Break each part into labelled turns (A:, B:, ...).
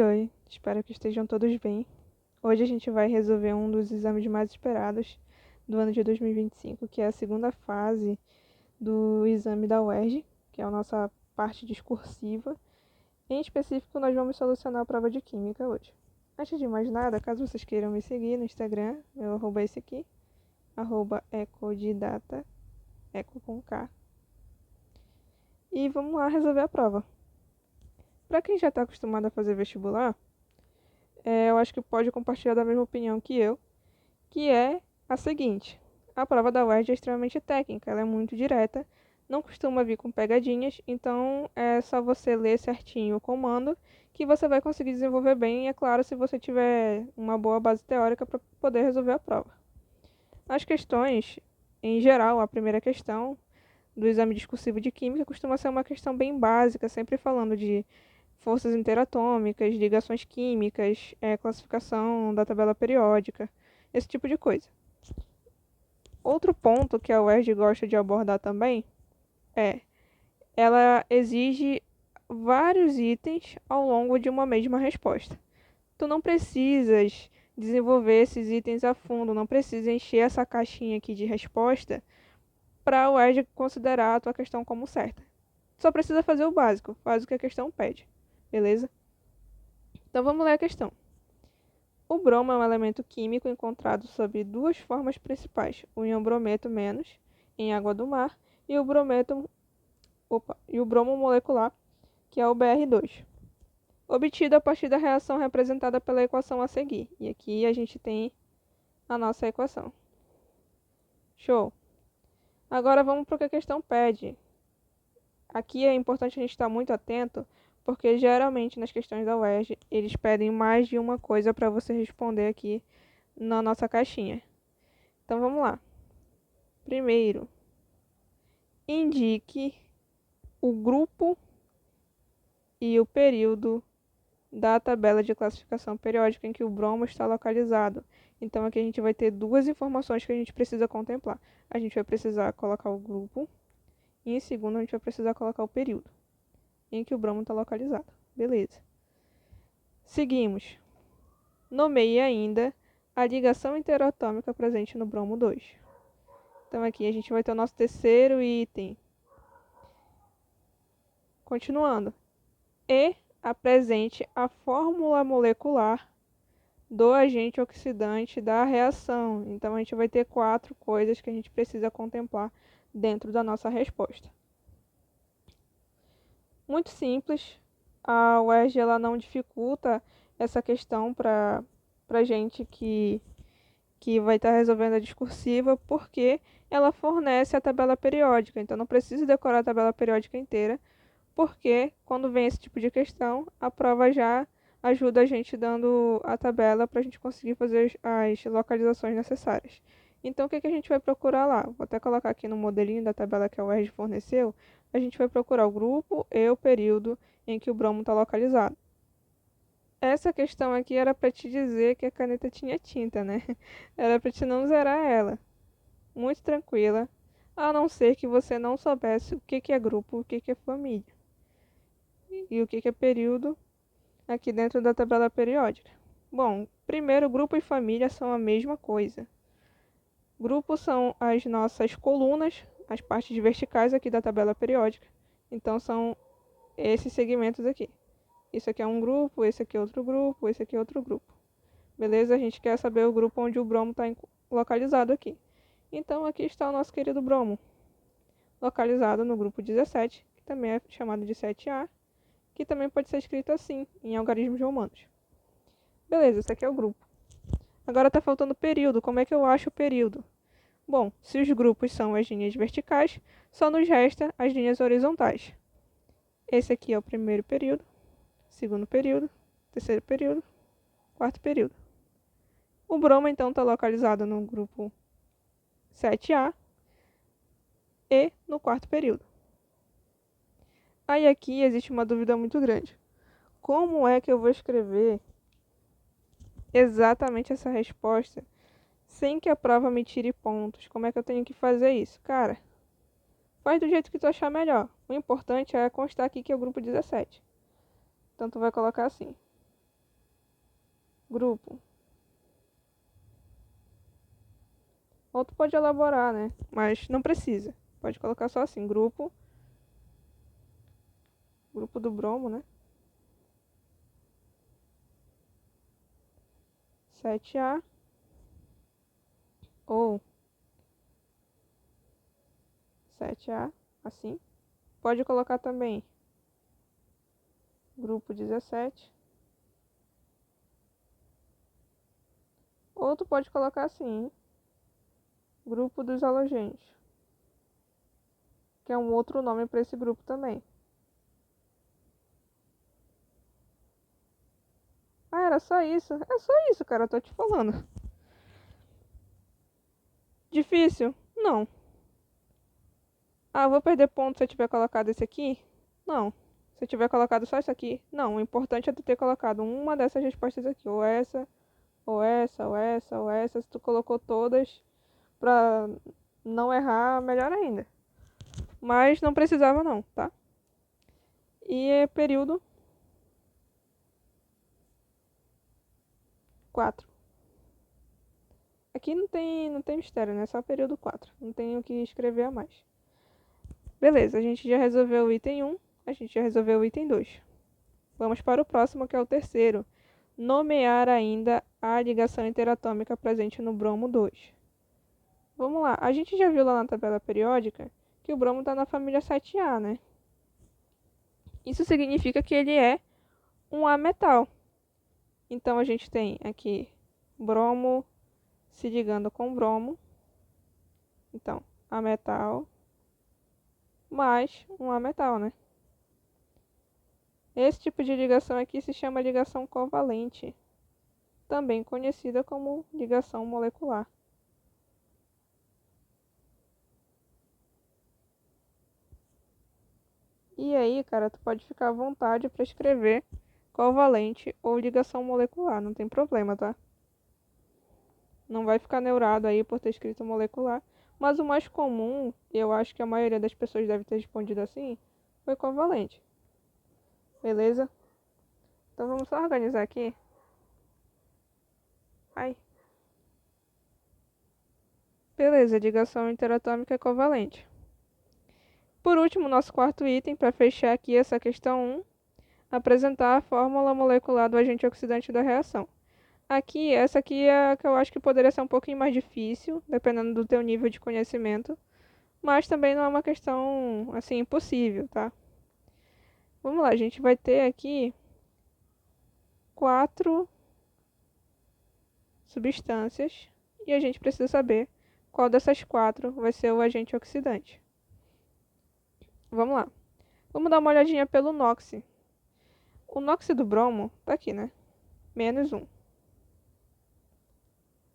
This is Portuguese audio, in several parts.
A: Oi, espero que estejam todos bem. Hoje a gente vai resolver um dos exames mais esperados do ano de 2025, que é a segunda fase do exame da UERJ, que é a nossa parte discursiva. Em específico, nós vamos solucionar a prova de Química hoje. Antes de mais nada, caso vocês queiram me seguir no Instagram, meu arroba é esse aqui, @ecodidata, eco com K. E vamos lá resolver a prova. Para quem já está acostumado a fazer vestibular, eu acho que pode compartilhar da mesma opinião que eu, que é a seguinte: a prova da UERJ é extremamente técnica, ela é muito direta, não costuma vir com pegadinhas, então é só você ler certinho o comando que você vai conseguir desenvolver bem, e é claro, se você tiver uma boa base teórica para poder resolver a prova. As questões, em geral, a primeira questão do exame discursivo de Química costuma ser uma questão bem básica, sempre falando de forças interatômicas, ligações químicas, classificação da tabela periódica, esse tipo de coisa. Outro ponto que a UERJ gosta de abordar também é, ela exige vários itens ao longo de uma mesma resposta. Tu não precisas desenvolver esses itens a fundo, não precisa encher essa caixinha aqui de resposta para a UERJ considerar a tua questão como certa. Só precisa fazer o básico, faz o que a questão pede, beleza? Então vamos ler a questão. O bromo é um elemento químico encontrado sob duas formas principais: o ion-brometo menos, em água do mar, e o bromo molecular, que é o Br2, obtido a partir da reação representada pela equação a seguir. E aqui a gente tem a nossa equação. Show! Agora vamos para o que a questão pede. Aqui é importante a gente estar muito atento, porque geralmente nas questões da UERJ eles pedem mais de uma coisa para você responder aqui na nossa caixinha. Então vamos lá. Primeiro, indique o grupo e o período da tabela de classificação periódica em que o bromo está localizado. Então aqui a gente vai ter duas informações que a gente precisa contemplar. A gente vai precisar colocar o grupo e em segundo a gente vai precisar colocar o período em que o bromo está localizado. Beleza. Seguimos. Nomeie ainda a ligação interatômica presente no bromo 2. Então aqui a gente vai ter o nosso terceiro item. Continuando. E apresente a fórmula molecular do agente oxidante da reação. Então a gente vai ter 4 coisas que a gente precisa contemplar dentro da nossa resposta. Muito simples. A UERJ ela não dificulta essa questão para gente que vai estar resolvendo a discursiva, porque ela fornece a tabela periódica. Então não precisa decorar a tabela periódica inteira, porque quando vem esse tipo de questão, a prova já ajuda a gente dando a tabela para a gente conseguir fazer as localizações necessárias. Então, o que a gente vai procurar lá? Vou até colocar aqui no modelinho da tabela que a UERJ forneceu. A gente vai procurar o grupo e o período em que o bromo está localizado. Essa questão aqui era para te dizer que a caneta tinha tinta, né? Era para te não zerar ela. Muito tranquila, a não ser que você não soubesse o que é grupo, o que é família e o que é período aqui dentro da tabela periódica. Bom, primeiro, grupo e família são a mesma coisa. Grupos são as nossas colunas, as partes verticais aqui da tabela periódica. Então são esses segmentos aqui. Isso aqui é um grupo, esse aqui é outro grupo, esse aqui é outro grupo. Beleza? A gente quer saber o grupo onde o bromo está localizado aqui. Então aqui está o nosso querido bromo, localizado no grupo 17, que também é chamado de 7A, que também pode ser escrito assim, em algarismos romanos. Beleza, esse aqui é o grupo. Agora está faltando o período. Como é que eu acho o período? Bom, se os grupos são as linhas verticais, só nos resta as linhas horizontais. Esse aqui é o primeiro período, segundo período, terceiro período, quarto período. O bromo, então, está localizado no grupo 7A e no quarto período. Aí aqui existe uma dúvida muito grande. Como é que eu vou escrever exatamente essa resposta sem que a prova me tire pontos? Como é que eu tenho que fazer isso? Cara, faz do jeito que tu achar melhor. O importante é constar aqui que é o grupo 17. Então tu vai colocar assim: grupo. Ou tu pode elaborar, né? Mas não precisa. Pode colocar só assim, grupo. Grupo do bromo, né? 7A. Ou 7A, assim. Pode colocar também grupo 17. Ou tu pode colocar assim, grupo dos halogênios, que é um outro nome para esse grupo também. Ah, era só isso? É só isso, cara, eu tô te falando. Difícil? Não. Ah, eu vou perder ponto se eu tiver colocado esse aqui? Não. Se eu tiver colocado só isso aqui? Não. O importante é tu ter colocado uma dessas respostas aqui. Ou essa, ou essa, ou essa, ou essa. Se tu colocou todas pra não errar, melhor ainda. Mas não precisava não, tá? E é período 4. Aqui não tem mistério, né? Só período 4. Não tem o que escrever a mais. Beleza, a gente já resolveu o item 1. A gente já resolveu o item 2. Vamos para o próximo, que é o terceiro. Nomear ainda a ligação interatômica presente no bromo 2. Vamos lá, a gente já viu lá na tabela periódica que o bromo está na família 7A, né? Isso significa que ele é um ametal. Então a gente tem aqui bromo se ligando com bromo. Então, ametal mais um ametal, né? Esse tipo de ligação aqui se chama ligação covalente, também conhecida como ligação molecular. E aí, cara, tu pode ficar à vontade para escrever covalente ou ligação molecular, não tem problema, tá? Não vai ficar neurado aí por ter escrito molecular. Mas o mais comum, e eu acho que a maioria das pessoas deve ter respondido assim, foi covalente. Beleza? Então vamos só organizar aqui. Ai. Beleza, ligação interatômica é covalente. Por último, nosso quarto item, para fechar aqui essa questão 1, apresentar a fórmula molecular do agente oxidante da reação. Aqui, essa aqui é a que eu acho que poderia ser um pouquinho mais difícil, dependendo do teu nível de conhecimento, mas também não é uma questão, assim, impossível, tá? Vamos lá, a gente vai ter aqui 4 substâncias e a gente precisa saber qual dessas 4 vai ser o agente oxidante. Vamos lá. Vamos dar uma olhadinha pelo NOx. O NOx do bromo tá aqui, né? -1.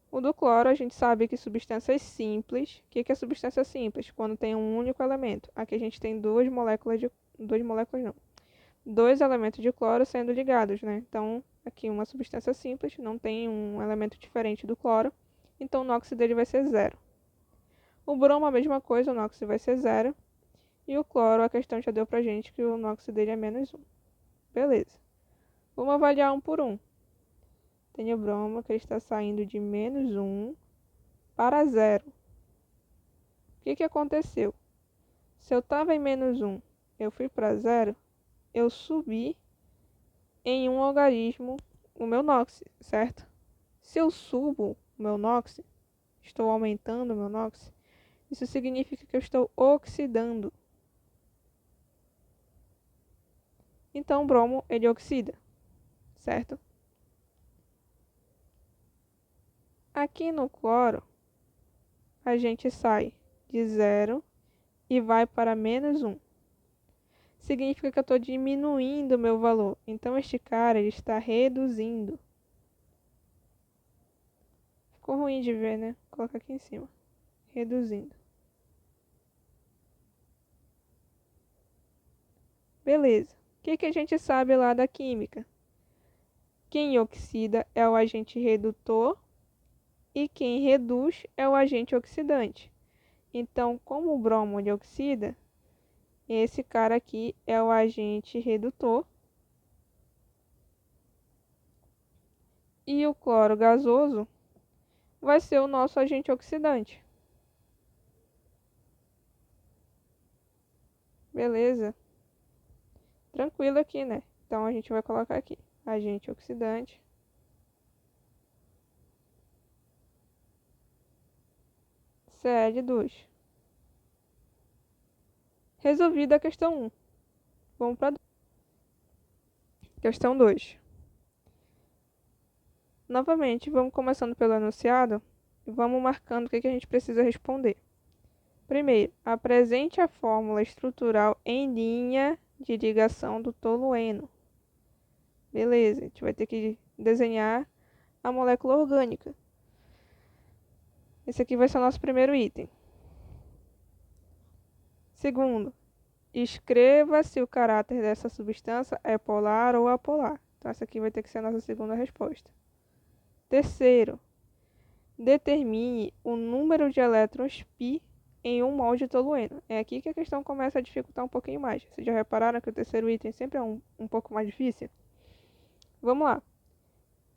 A: O do cloro, a gente sabe que substâncias simples. O que é substância simples? Quando tem um único elemento. Aqui a gente tem duas moléculas de. Duas moléculas não. Dois elementos de cloro sendo ligados, né? Então, aqui uma substância simples, não tem um elemento diferente do cloro. Então, o NOx dele vai ser 0. O bromo, a mesma coisa, o NOx vai ser 0. E o cloro, a questão já deu pra gente que o NOx dele é -1. Beleza. Vamos avaliar um por um. Tem o bromo que ele está saindo de -1 para 0. O que aconteceu? Se eu estava em -1, eu fui para 0, eu subi em um algarismo o meu NOx, certo? Se eu subo o meu NOx, estou aumentando o meu NOx, isso significa que eu estou oxidando. Então, o bromo, ele oxida, certo? Aqui no cloro, a gente sai de 0 e vai para -1. Significa que eu estou diminuindo o meu valor. Então, este cara ele está reduzindo. Ficou ruim de ver, né? Vou colocar aqui em cima. Reduzindo. Beleza. O que a gente sabe lá da química? Quem oxida é o agente redutor e quem reduz é o agente oxidante. Então, como o bromo ele oxida, esse cara aqui é o agente redutor E o cloro gasoso vai ser o nosso agente oxidante. Beleza? Tranquilo aqui, né? Então a gente vai colocar aqui agente oxidante. Cl2. Resolvida a questão 1. Vamos para questão 2. Novamente, vamos começando pelo enunciado e vamos marcando o que a gente precisa responder. Primeiro, apresente a fórmula estrutural em linha de ligação do tolueno. Beleza, a gente vai ter que desenhar a molécula orgânica. Esse aqui vai ser o nosso primeiro item. Segundo, escreva se o caráter dessa substância é polar ou apolar. Então, essa aqui vai ter que ser a nossa segunda resposta. Terceiro, determine o número de elétrons π em um mol de tolueno. É aqui que a questão começa a dificultar um pouquinho mais. Vocês já repararam que o terceiro item sempre é um pouco mais difícil? Vamos lá.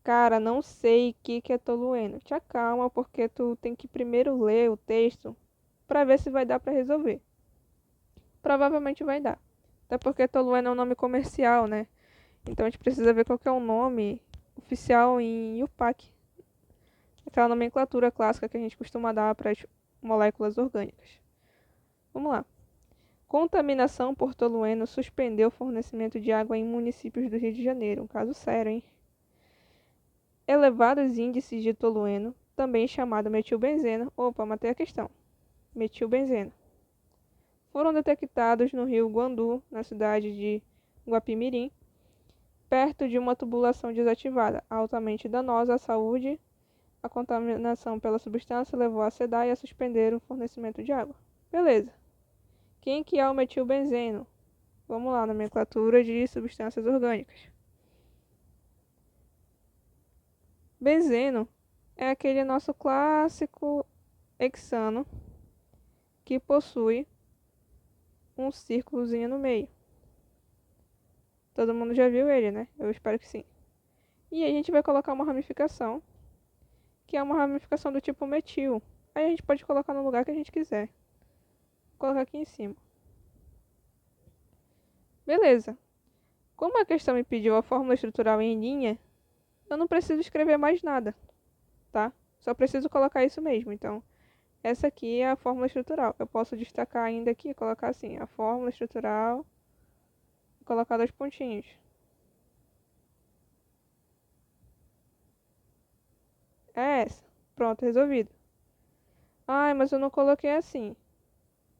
A: Cara, não sei o que é tolueno. Te acalma, porque tu tem que primeiro ler o texto para ver se vai dar para resolver. Provavelmente vai dar. Até porque tolueno é um nome comercial, né? Então a gente precisa ver qual que é o nome oficial em IUPAC. Aquela nomenclatura clássica que a gente costuma dar para as moléculas orgânicas. Vamos lá. Contaminação por tolueno suspendeu o fornecimento de água em municípios do Rio de Janeiro. Um caso sério, hein? Elevados índices de tolueno, também chamado metilbenzeno. Opa, matei a questão. Metilbenzeno. Foram detectados no rio Guandu, na cidade de Guapimirim, perto de uma tubulação desativada, altamente danosa à saúde. A contaminação pela substância levou a sedar e a suspender o fornecimento de água. Beleza. Quem que é o metilbenzeno? Vamos lá, nomenclatura de substâncias orgânicas. Benzeno é aquele nosso clássico hexano que possui um círculozinho no meio. Todo mundo já viu ele, né? Eu espero que sim. E aí a gente vai colocar uma ramificação, que é uma ramificação do tipo metil. Aí a gente pode colocar no lugar que a gente quiser. Vou colocar aqui em cima. Beleza. Como a questão me pediu a fórmula estrutural em linha, eu não preciso escrever mais nada, tá? Só preciso colocar isso mesmo. Então, essa aqui é a fórmula estrutural. Eu posso destacar ainda aqui, colocar assim, a fórmula estrutural, e colocar 2 pontinhos. É essa. Pronto, resolvido. Ai, mas eu não coloquei assim.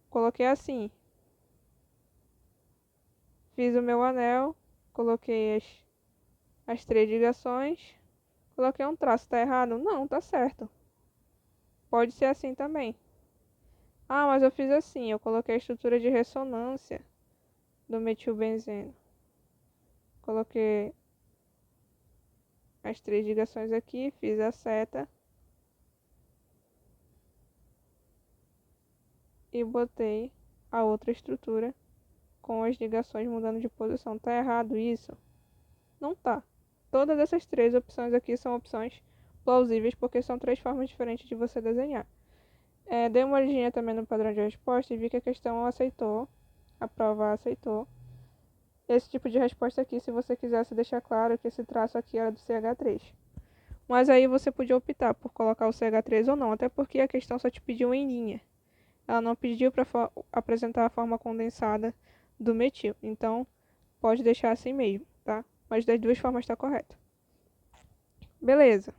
A: Coloquei assim. Fiz o meu anel, coloquei as 3 ligações, coloquei um traço. Tá errado? Não, tá certo. Pode ser assim também. Ah, mas eu fiz assim, eu coloquei a estrutura de ressonância do metilbenzeno. Coloquei as 3 ligações aqui, fiz a seta e botei a outra estrutura com as ligações mudando de posição. Tá errado isso? Não tá. Todas essas 3 opções aqui são opções plausíveis porque são 3 formas diferentes de você desenhar. Dei uma olhadinha também no padrão de resposta e vi que a questão aceitou, a prova aceitou esse tipo de resposta aqui, se você quisesse deixar claro que esse traço aqui era do CH3. Mas aí você podia optar por colocar o CH3 ou não, até porque a questão só te pediu em linha. Ela não pediu para apresentar a forma condensada do metil. Então, pode deixar assim mesmo, tá? Mas das duas formas está correto. Beleza.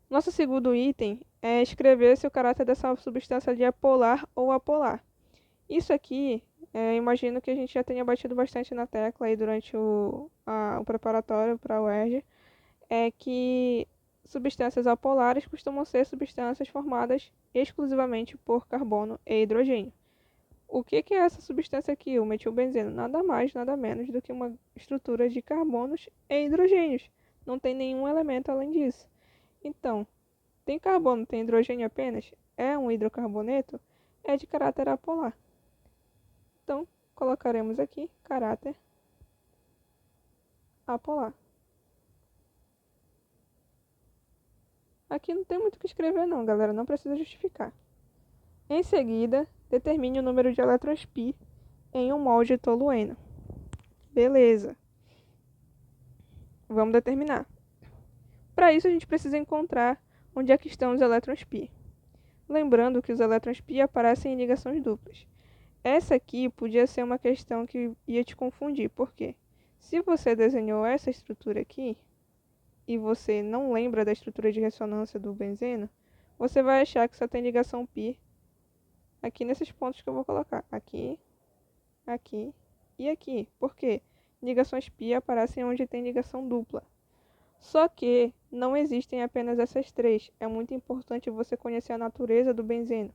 A: Nosso segundo item é escrever se o caráter dessa substância ali é polar ou apolar. Isso aqui, imagino que a gente já tenha batido bastante na tecla aí durante o preparatório para o UERJ, é que substâncias apolares costumam ser substâncias formadas exclusivamente por carbono e hidrogênio. O que é essa substância aqui, o metilbenzeno? Nada mais, nada menos do que uma estrutura de carbonos e hidrogênios. Não tem nenhum elemento além disso. Então, tem carbono, tem hidrogênio apenas? É um hidrocarboneto? É de caráter apolar. Então, colocaremos aqui caráter apolar. Aqui não tem muito o que escrever não, galera, não precisa justificar. Em seguida, determine o número de elétrons π em um mol de tolueno. Beleza. Vamos determinar. Para isso, a gente precisa encontrar onde é que estão os elétrons π. Lembrando que os elétrons π aparecem em ligações duplas. Essa aqui podia ser uma questão que ia te confundir. Por quê? Se você desenhou essa estrutura aqui, e você não lembra da estrutura de ressonância do benzeno, você vai achar que só tem ligação π aqui nesses pontos que eu vou colocar. Aqui, aqui e aqui. Por quê? Ligações π aparecem onde tem ligação dupla. Só que não existem apenas essas três. É muito importante você conhecer a natureza do benzeno.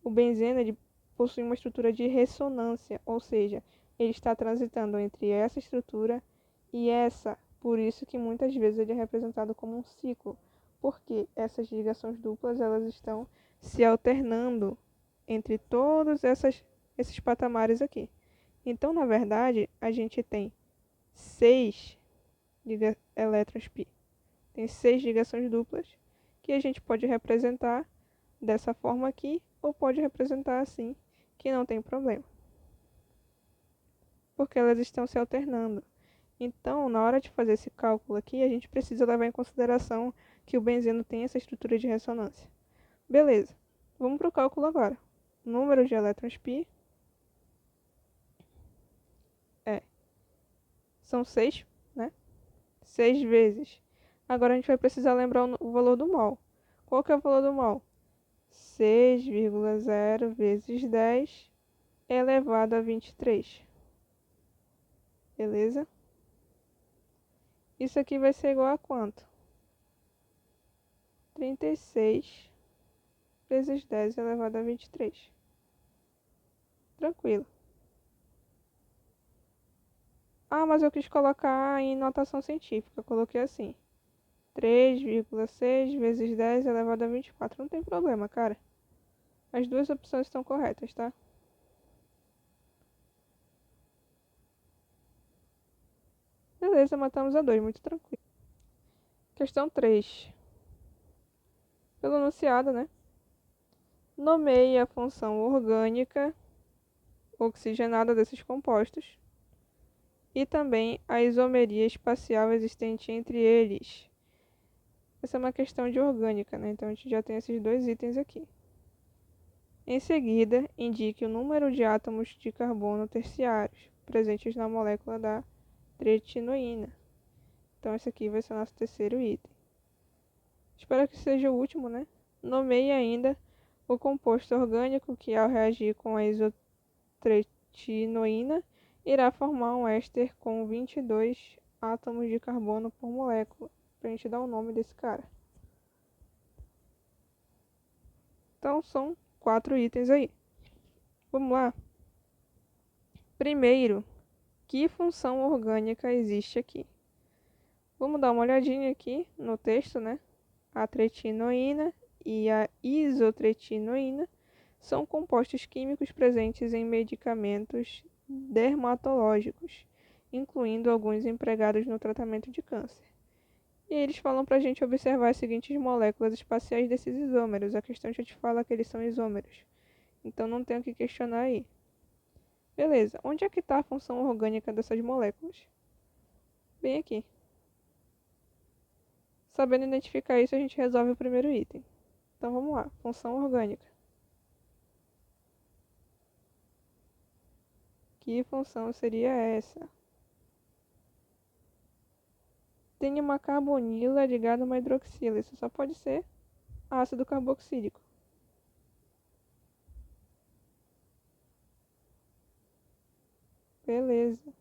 A: O benzeno ele possui uma estrutura de ressonância, ou seja, ele está transitando entre essa estrutura e essa. Por isso que muitas vezes ele é representado como um ciclo, porque essas ligações duplas elas estão se alternando entre todos esses patamares aqui. Então, na verdade, a gente tem 6 elétrons π. Tem 6 ligações duplas que a gente pode representar dessa forma aqui ou pode representar assim, que não tem problema. Porque elas estão se alternando. Então, na hora de fazer esse cálculo aqui, a gente precisa levar em consideração que o benzeno tem essa estrutura de ressonância. Beleza, vamos para o cálculo agora. Número de elétrons π são 6, né? 6 vezes. Agora a gente vai precisar lembrar o valor do mol. Qual que é o valor do mol? 6,0 vezes 10 elevado a 23. Beleza? Isso aqui vai ser igual a quanto? 36 vezes 10 elevado a 23. Tranquilo. Ah, mas eu quis colocar em notação científica. Eu coloquei assim. 3,6 vezes 10 elevado a 24. Não tem problema, cara. As duas opções estão corretas, tá? Beleza, matamos a 2, muito tranquilo. Questão 3. Pelo enunciado, né? Nomeie a função orgânica oxigenada desses compostos e também a isomeria espacial existente entre eles. Essa é uma questão de orgânica, né? Então a gente já tem esses dois itens aqui. Em seguida, indique o número de átomos de carbono terciários presentes na molécula da tretinoína. Então esse aqui vai ser o nosso terceiro item. Espero que seja o último, né? Nomeie ainda o composto orgânico que, ao reagir com a isotretinoína, irá formar um éster com 22 átomos de carbono por molécula. Pra gente dar o nome desse cara. Então são 4 itens aí. Vamos lá. Primeiro, que função orgânica existe aqui? Vamos dar uma olhadinha aqui no texto, né? A tretinoína e a isotretinoína são compostos químicos presentes em medicamentos dermatológicos, incluindo alguns empregados no tratamento de câncer. E eles falam para a gente observar as seguintes moléculas espaciais desses isômeros. A questão já te fala que eles são isômeros. Então não tem o que questionar aí. Beleza, onde é que está a função orgânica dessas moléculas? Bem aqui. Sabendo identificar isso, a gente resolve o primeiro item. Então vamos lá, função orgânica. Que função seria essa? Tem uma carbonila ligada a uma hidroxila. Isso só pode ser ácido carboxílico. Beleza.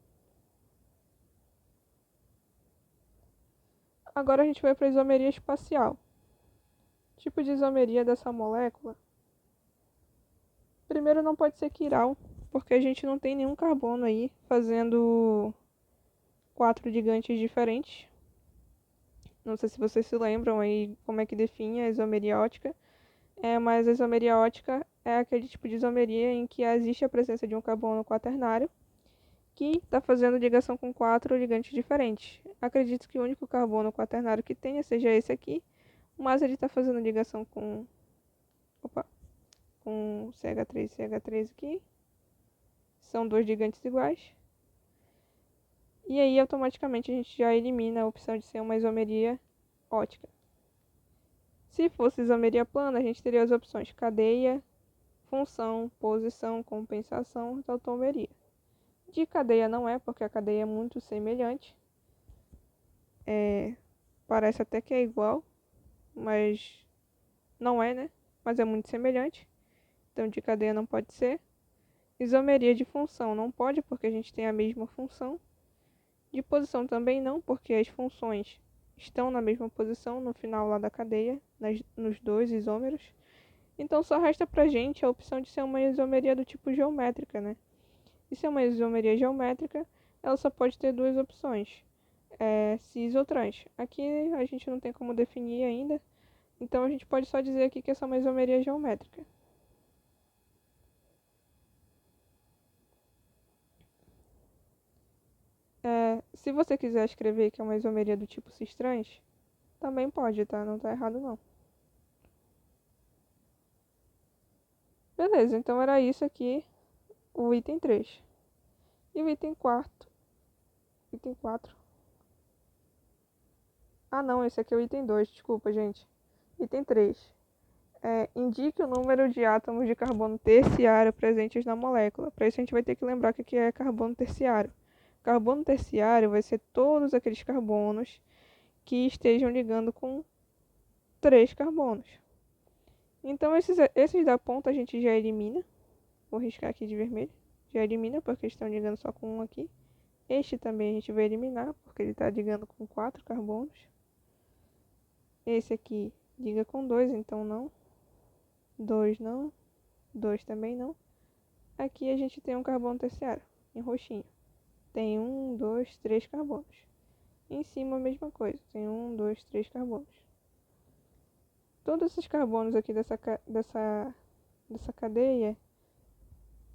A: Agora a gente vai para a isomeria espacial. Tipo de isomeria dessa molécula. Primeiro não pode ser quiral, porque a gente não tem nenhum carbono aí fazendo 4 ligantes diferentes. Não sei se vocês se lembram aí como é que define a isomeria ótica. Mas a isomeria ótica é aquele tipo de isomeria em que existe a presença de um carbono quaternário que está fazendo ligação com 4 ligantes diferentes. Acredito que o único carbono quaternário que tenha seja esse aqui, mas ele está fazendo ligação opa, com CH3 e CH3 aqui. São dois ligantes iguais. E aí, automaticamente, a gente já elimina a opção de ser uma isomeria ótica. Se fosse isomeria plana, a gente teria as opções cadeia, função, posição, compensação, tautomeria. De cadeia não é, porque a cadeia é muito semelhante. Parece até que é igual, mas não é, né? Mas é muito semelhante. Então, de cadeia não pode ser. Isomeria de função não pode, porque a gente tem a mesma função. De posição também não, porque as funções estão na mesma posição no final lá da cadeia, nos dois isômeros. Então só resta pra gente a opção de ser uma isomeria do tipo geométrica, né? E se é uma isomeria geométrica, ela só pode ter duas opções, cis ou trans. Aqui a gente não tem como definir ainda, então a gente pode só dizer aqui que é só uma isomeria geométrica. Se você quiser escrever que é uma isomeria do tipo cis-trans, também pode, tá? Não tá errado não. Beleza, então era isso aqui, o item 3. E o item 4. Item 4. Ah não, esse aqui é o item 2, desculpa, gente. Item 3. Indique o número de átomos de carbono terciário presentes na molécula. Para isso a gente vai ter que lembrar que aqui é carbono terciário. Carbono terciário vai ser todos aqueles carbonos que estejam ligando com 3 carbonos. Então esses da ponta a gente já elimina. Vou riscar aqui de vermelho. Já elimina porque estão ligando só com um aqui. Este também a gente vai eliminar porque ele está ligando com 4 carbonos. Esse aqui liga com 2, então não. 2 não. 2 também não. Aqui a gente tem um carbono terciário, em roxinho. Tem 1, 2, 3 carbonos. Em cima a mesma coisa, tem 1, 2, 3 carbonos. Todos esses carbonos aqui dessa cadeia,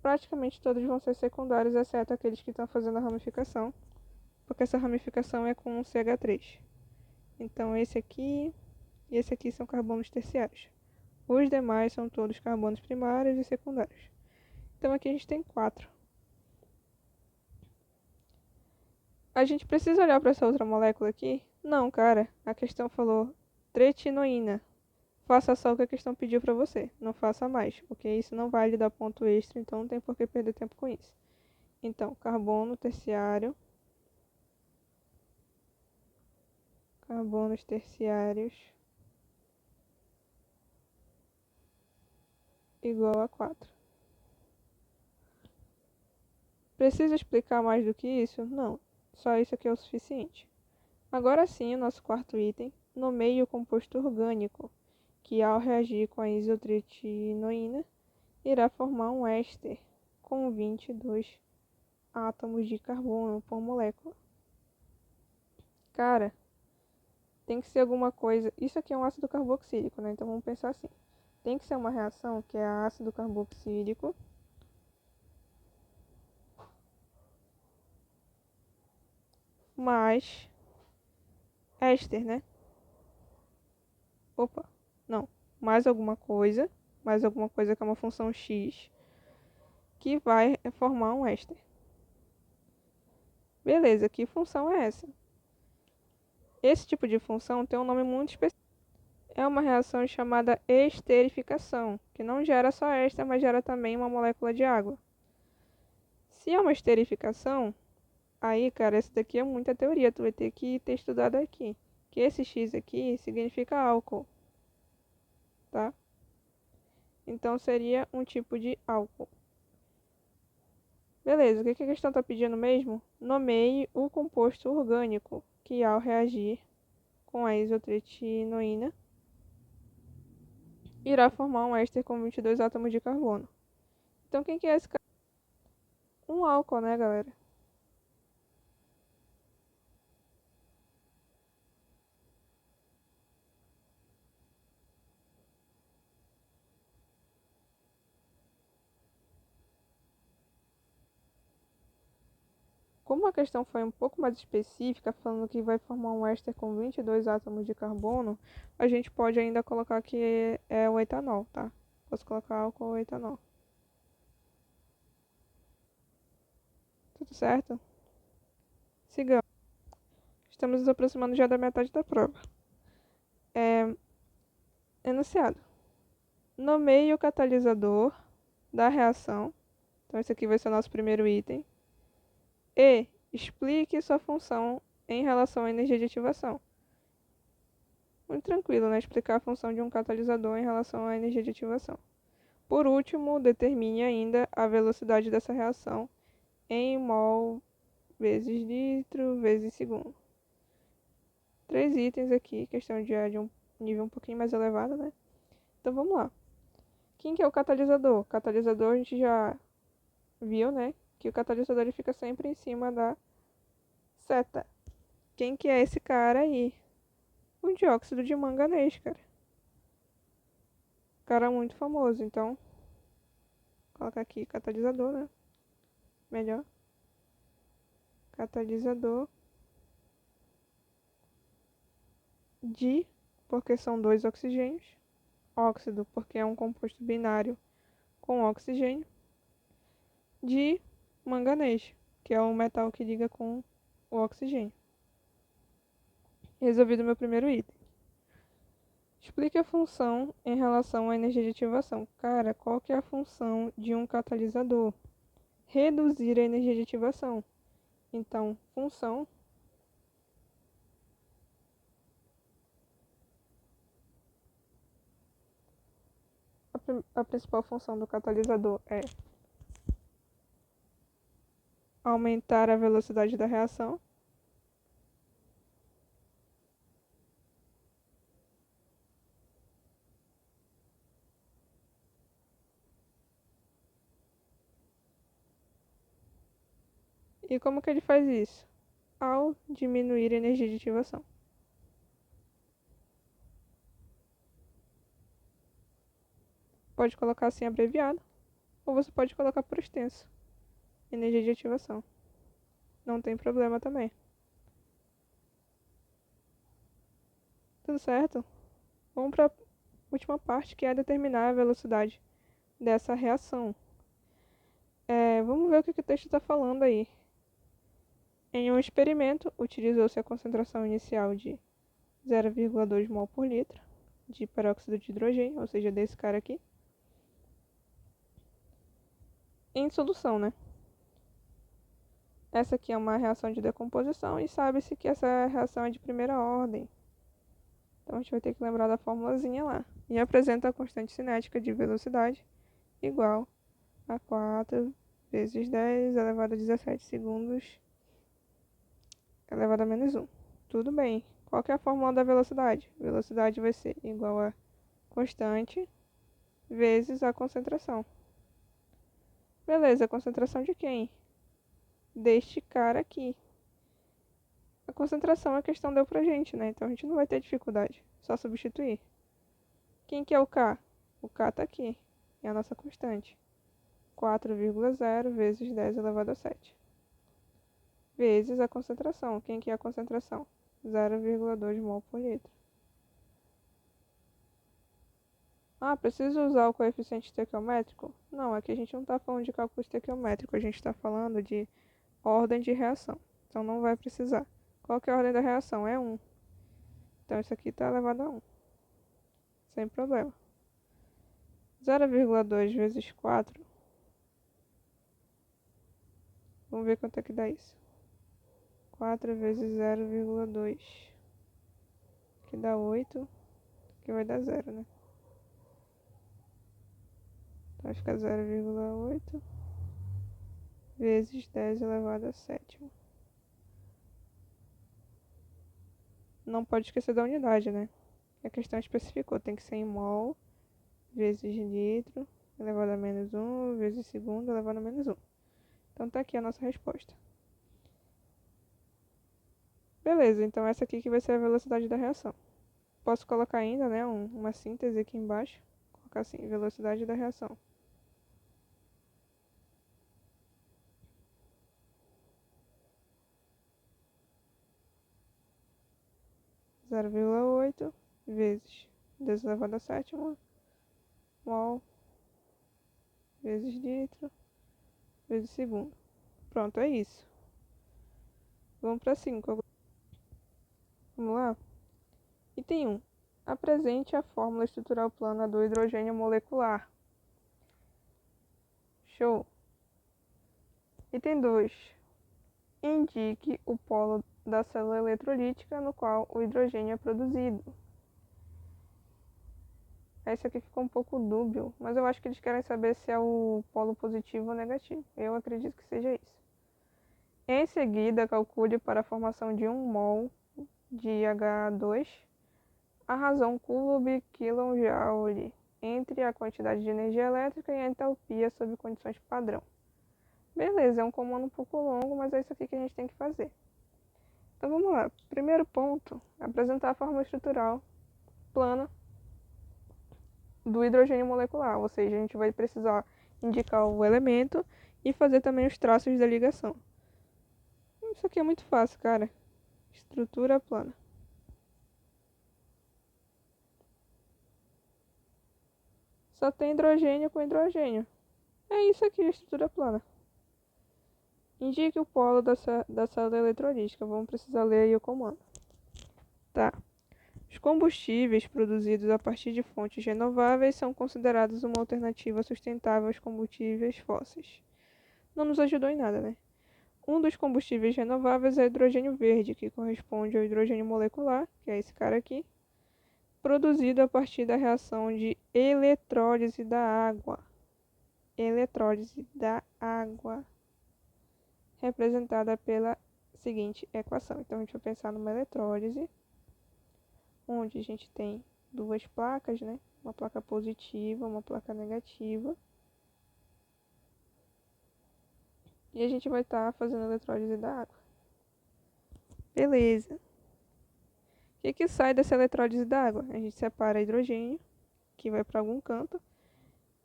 A: praticamente todos vão ser secundários, exceto aqueles que estão fazendo a ramificação, porque essa ramificação é com um CH3. Então esse aqui e esse aqui são carbonos terciários. Os demais são todos carbonos primários e secundários. Então aqui a gente tem 4. A gente precisa olhar para essa outra molécula aqui? Não, cara. A questão falou tretinoína. Faça só o que a questão pediu para você. Não faça mais, ok? Isso não vai lhe dar ponto extra, então não tem por que perder tempo com isso. Então, carbono terciário. Carbonos terciários igual a 4. Precisa explicar mais do que isso? Não. Só isso aqui é o suficiente. Agora sim, o nosso quarto item. Nomeie o composto orgânico, que ao reagir com a isotretinoína, irá formar um éster com 22 átomos de carbono por molécula. Cara, tem que ser alguma coisa. Isso aqui é um ácido carboxílico, né? Então vamos pensar assim. Tem que ser uma reação que é ácido carboxílico mais éster, né? Opa, não. Mais alguma coisa que é uma função x, que vai formar um éster. Beleza, que função é essa? Esse tipo de função tem um nome muito específico. É uma reação chamada esterificação, que não gera só éster, mas gera também uma molécula de água. Se é uma esterificação, aí, cara, essa daqui é muita teoria, tu vai ter que ter estudado aqui. Que esse X aqui significa álcool, tá? Então seria um tipo de álcool. Beleza, o que a questão está pedindo mesmo? Nomeie o composto orgânico que ao reagir com a isotretinoína irá formar um éster com 22 átomos de carbono. Então quem que é esse cara? Um álcool, né, galera? como a questão foi um pouco mais específica, falando que vai formar um éster com 22 átomos de carbono, a gente pode ainda colocar que é o etanol, tá? Posso colocar álcool ou etanol. Tudo certo? Sigamos. Estamos nos aproximando já da metade da prova. Enunciado. Nomeie o catalisador da reação. Então, esse aqui vai ser o nosso primeiro item. E explique sua função em relação à energia de ativação. Muito tranquilo, né? Explicar a função de um catalisador em relação à energia de ativação. Por último, determine ainda a velocidade dessa reação em mol vezes litro vezes segundo. 3 itens aqui, questão de um nível um pouquinho mais elevado, né? Então vamos lá. Quem que é o catalisador? O catalisador a gente já viu, né? Que o catalisador ele fica sempre em cima da seta. Quem que é esse cara aí? O dióxido de manganês, cara. Cara muito famoso, então colocar aqui catalisador, né? Melhor. Catalisador de, porque são dois oxigênios. Óxido, porque é um composto binário com oxigênio. De manganês, que é o metal que liga com o oxigênio. Resolvido o meu primeiro item. Explique a função em relação à energia de ativação. Cara, qual que é a função de um catalisador? Reduzir a energia de ativação. Então, função a principal função do catalisador é aumentar a velocidade da reação. E como que ele faz isso? Ao diminuir a energia de ativação. Pode colocar assim abreviado, ou você pode colocar por extenso. Energia de ativação. Não tem problema também. Tudo certo? Vamos para a última parte, que é determinar a velocidade dessa reação. Vamos ver o que o texto está falando aí. Em um experimento, utilizou-se a concentração inicial de 0,2 mol por litro de peróxido de hidrogênio, ou seja, desse cara aqui, em solução, né? Essa aqui é uma reação de decomposição e sabe-se que essa reação é de primeira ordem. Então a gente vai ter que lembrar da formulazinha lá. E apresenta a constante cinética de velocidade igual a 4 vezes 10 elevado a 17 segundos elevado a menos 1. Tudo bem. Qual que é a fórmula da velocidade? Velocidade vai ser igual a constante vezes a concentração. Beleza, a concentração de quem? Deste cara aqui. A concentração a questão deu pra gente, né? Então a gente não vai ter dificuldade. Só substituir. Quem que é o K? O K tá aqui. É a nossa constante. 4,0 vezes 10 elevado a 7. Vezes a concentração. Quem que é a concentração? 0,2 mol por litro. Ah, preciso usar o coeficiente estequiométrico? Não, aqui a gente não está falando de cálculo estequiométrico, a gente está falando de ordem de reação. Então não vai precisar. Qual que é a ordem da reação? É 1. Então isso aqui está elevado a 1. Sem problema. 0,2 vezes 4. Vamos ver quanto é que dá isso. 4 vezes 0,2. Que dá 8. Que vai dar 0, né? Então vai ficar 0,8 vezes 10 elevado a 7. Não pode esquecer da unidade, né? A questão especificou, tem que ser em mol vezes litro elevado a menos 1 vezes segundo elevado a menos 1. Então tá aqui a nossa resposta. Beleza, então essa aqui que vai ser a velocidade da reação. Posso colocar ainda, né, uma síntese aqui embaixo. Colocar assim, velocidade da reação. 0,8 vezes 10 elevado a sétima mol vezes litro vezes segundo. Pronto, é isso. Vamos para 5. Vamos lá? Item 1. Apresente a fórmula estrutural plana do hidrogênio molecular. Show! Item 2. Indique o polo da célula eletrolítica no qual o hidrogênio é produzido. Esse aqui ficou um pouco dúbio, mas eu acho que eles querem saber se é o polo positivo ou negativo. Eu acredito que seja isso. Em seguida, calcule para a formação de 1 mol de H2 a razão Coulomb-Kilojoule entre a quantidade de energia elétrica e a entalpia sob condições padrão. Beleza, é um comando um pouco longo, mas é isso aqui que a gente tem que fazer. Então vamos lá. Primeiro ponto, apresentar a fórmula estrutural plana do hidrogênio molecular, ou seja, a gente vai precisar indicar o elemento e fazer também os traços da ligação. Isso aqui é muito fácil, cara. Estrutura plana. Só tem hidrogênio com hidrogênio. É isso aqui, a estrutura plana. Indique o polo da célula eletrolítica. Vamos precisar ler aí o comando. Tá. Os combustíveis produzidos a partir de fontes renováveis são considerados uma alternativa sustentável aos combustíveis fósseis. Não nos ajudou em nada, né? Um dos combustíveis renováveis é o hidrogênio verde, que corresponde ao hidrogênio molecular, que é esse cara aqui, produzido a partir da reação de eletrólise da água. Eletrólise da água, representada pela seguinte equação. Então, a gente vai pensar numa eletrólise, onde a gente tem duas placas, né? Uma placa positiva, uma placa negativa. E a gente vai estar fazendo a eletrólise da água. Beleza. O que sai dessa eletrólise da água? A gente separa hidrogênio, que vai para algum canto,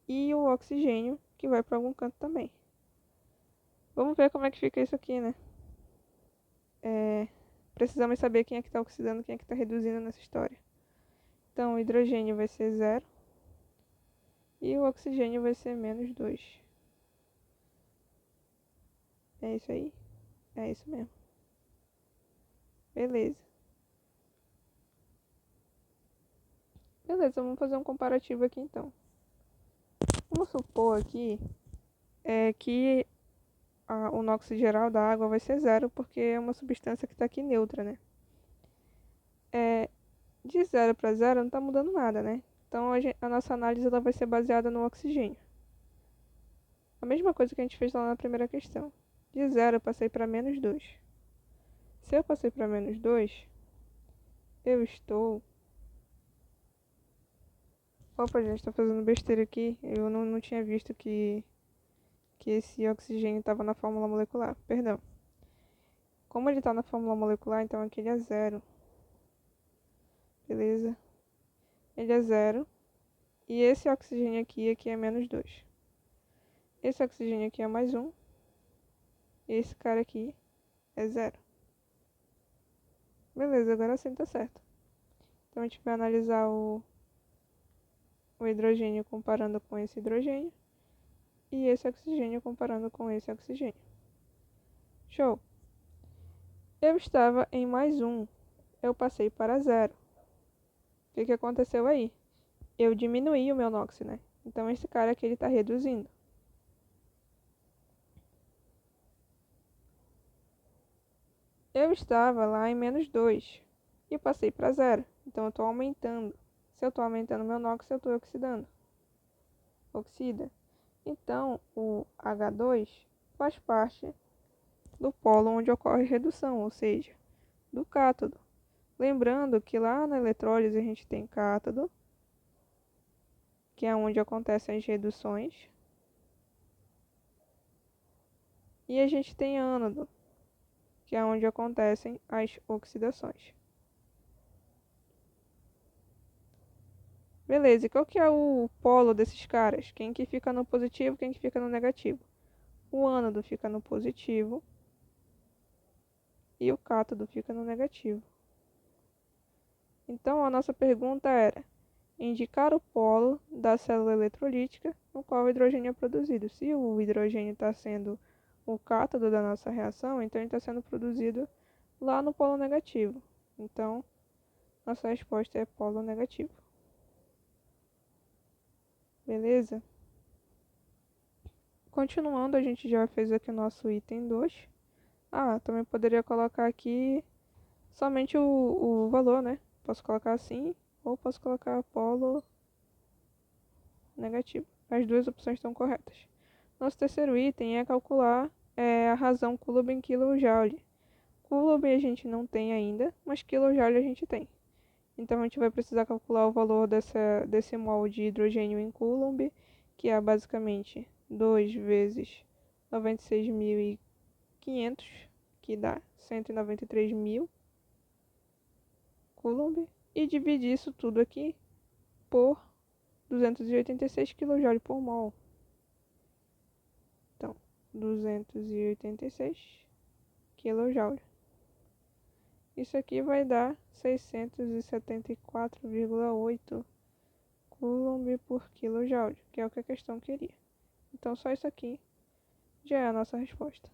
A: e o oxigênio, que vai para algum canto também. Vamos ver como é que fica isso aqui, né? Precisamos saber quem é que está oxidando, quem é que está reduzindo nessa história. Então, o hidrogênio vai ser 0 e o oxigênio vai ser menos 2. É isso aí? É isso mesmo. Beleza. Beleza, vamos fazer um comparativo aqui então. Vamos supor aqui que o NOx geral da água vai ser 0, porque é uma substância que está aqui neutra, né? De 0 para 0 não está mudando nada, né? Então a nossa análise ela vai ser baseada no oxigênio. A mesma coisa que a gente fez lá na primeira questão. De 0 eu passei para menos 2. Se eu passei para menos 2, eu estou... Opa, gente, estou fazendo besteira aqui. Eu não tinha visto que esse oxigênio estava na fórmula molecular. Perdão. Como ele está na fórmula molecular, então aqui ele é 0. Beleza? Ele é 0. E esse oxigênio aqui é menos 2. Esse oxigênio aqui é mais 1. E esse cara aqui é 0. Beleza, agora sim tá certo. Então a gente vai analisar o hidrogênio comparando com esse hidrogênio. E esse oxigênio comparando com esse oxigênio. Show! Eu estava em mais 1. Eu passei para 0. O que aconteceu aí? Eu diminuí o meu NOx, né? Então esse cara aqui ele está reduzindo. Eu estava lá em menos 2 e passei para 0. Então eu estou aumentando. Se eu estou aumentando meu NOx, eu estou oxidando. Oxida. Então o H2 faz parte do polo onde ocorre redução, ou seja, do cátodo. Lembrando que lá na eletrólise a gente tem cátodo, que é onde acontecem as reduções, e a gente tem ânodo, que é onde acontecem as oxidações. Beleza, e qual que é o polo desses caras? Quem que fica no positivo, quem que fica no negativo? O ânodo fica no positivo e o cátodo fica no negativo. Então, a nossa pergunta era: indicar o polo da célula eletrolítica no qual o hidrogênio é produzido. Se o hidrogênio está sendo o cátodo da nossa reação, então ele está sendo produzido lá no polo negativo. Então, nossa resposta é polo negativo. Beleza? Continuando, a gente já fez aqui o nosso item 2. Também poderia colocar aqui somente o valor, né? Posso colocar assim, ou posso colocar polo negativo. As duas opções estão corretas. Nosso terceiro item é calcular a razão Coulomb em kJ. Coulomb a gente não tem ainda, mas kJ a gente tem. Então a gente vai precisar calcular o valor desse mol de hidrogênio em Coulomb, que é basicamente 2 vezes 96.500, que dá 193.000 Coulomb, e dividir isso tudo aqui por 286 kJ por mol. Então, 286 kJ. Isso aqui vai dar 674,8 Coulomb por kJ, que é o que a questão queria. Então, só isso aqui já é a nossa resposta.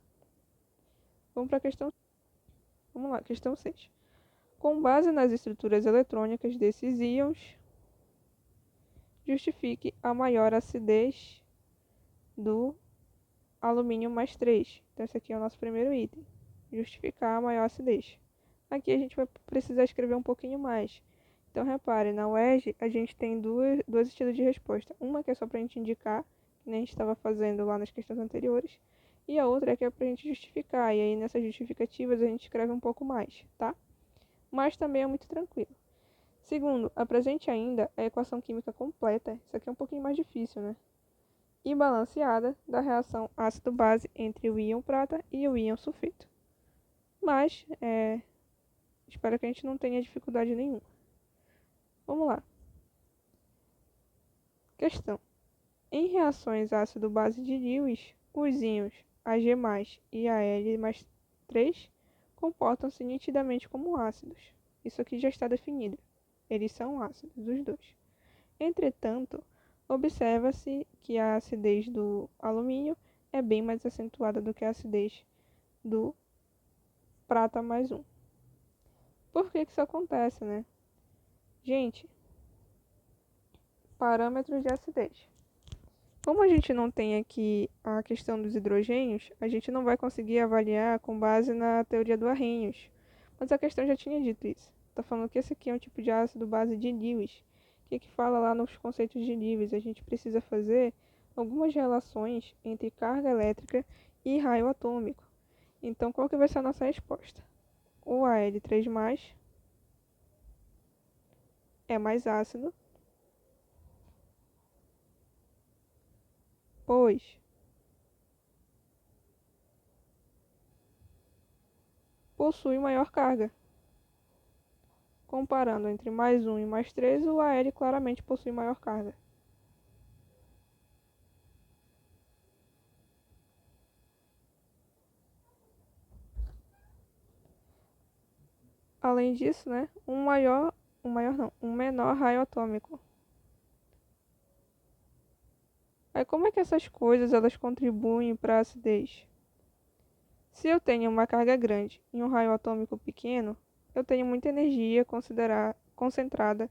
A: Vamos para a questão. Vamos lá, questão 6. Com base nas estruturas eletrônicas desses íons, justifique a maior acidez do alumínio mais 3. Então, esse aqui é o nosso primeiro item. Justificar a maior acidez. Aqui a gente vai precisar escrever um pouquinho mais. Então, repare, na UERJ a gente tem dois estilos de resposta. Uma que é só para a gente indicar, que nem a gente estava fazendo lá nas questões anteriores. E a outra é que é para a gente justificar. E aí, nessas justificativas, a gente escreve um pouco mais, tá? Mas também é muito tranquilo. Segundo, apresente ainda a equação química completa. Isso aqui é um pouquinho mais difícil, né? E balanceada da reação ácido-base entre o íon prata e o íon sulfeto. Mas, espero que a gente não tenha dificuldade nenhuma. Vamos lá. Questão. Em reações ácido-base de Lewis, os íons Ag+, e Al+3 comportam-se nitidamente como ácidos. Isso aqui já está definido. Eles são ácidos, os dois. Entretanto, observa-se que a acidez do alumínio é bem mais acentuada do que a acidez do prata mais 1. Por que isso acontece, né? Gente, parâmetros de acidez. Como a gente não tem aqui a questão dos hidrogênios, a gente não vai conseguir avaliar com base na teoria do Arrhenius. Mas a questão já tinha dito isso. Está falando que esse aqui é um tipo de ácido base de Lewis. O que fala lá nos conceitos de Lewis? A gente precisa fazer algumas relações entre carga elétrica e raio atômico. Então, qual que vai ser a nossa resposta? O Al3+ é mais ácido, pois possui maior carga. Comparando entre mais 1 e mais 3, o Al claramente possui maior carga. Além disso, né, um menor raio atômico. Aí como é que essas coisas elas contribuem para a acidez? Se eu tenho uma carga grande e um raio atômico pequeno, eu tenho muita energia concentrada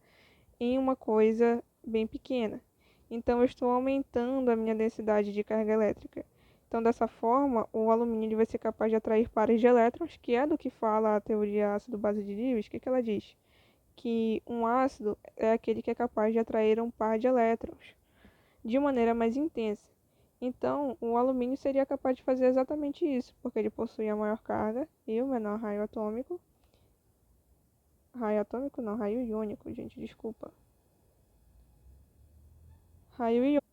A: em uma coisa bem pequena. Então, eu estou aumentando a minha densidade de carga elétrica. Então, dessa forma, o alumínio vai ser capaz de atrair pares de elétrons, que é do que fala a teoria ácido-base de Lewis. O que ela diz? Que um ácido é aquele que é capaz de atrair um par de elétrons de maneira mais intensa. Então, o alumínio seria capaz de fazer exatamente isso, porque ele possui a maior carga e o menor raio atômico. Raio atômico não, raio iônico, gente, desculpa. Raio iônico.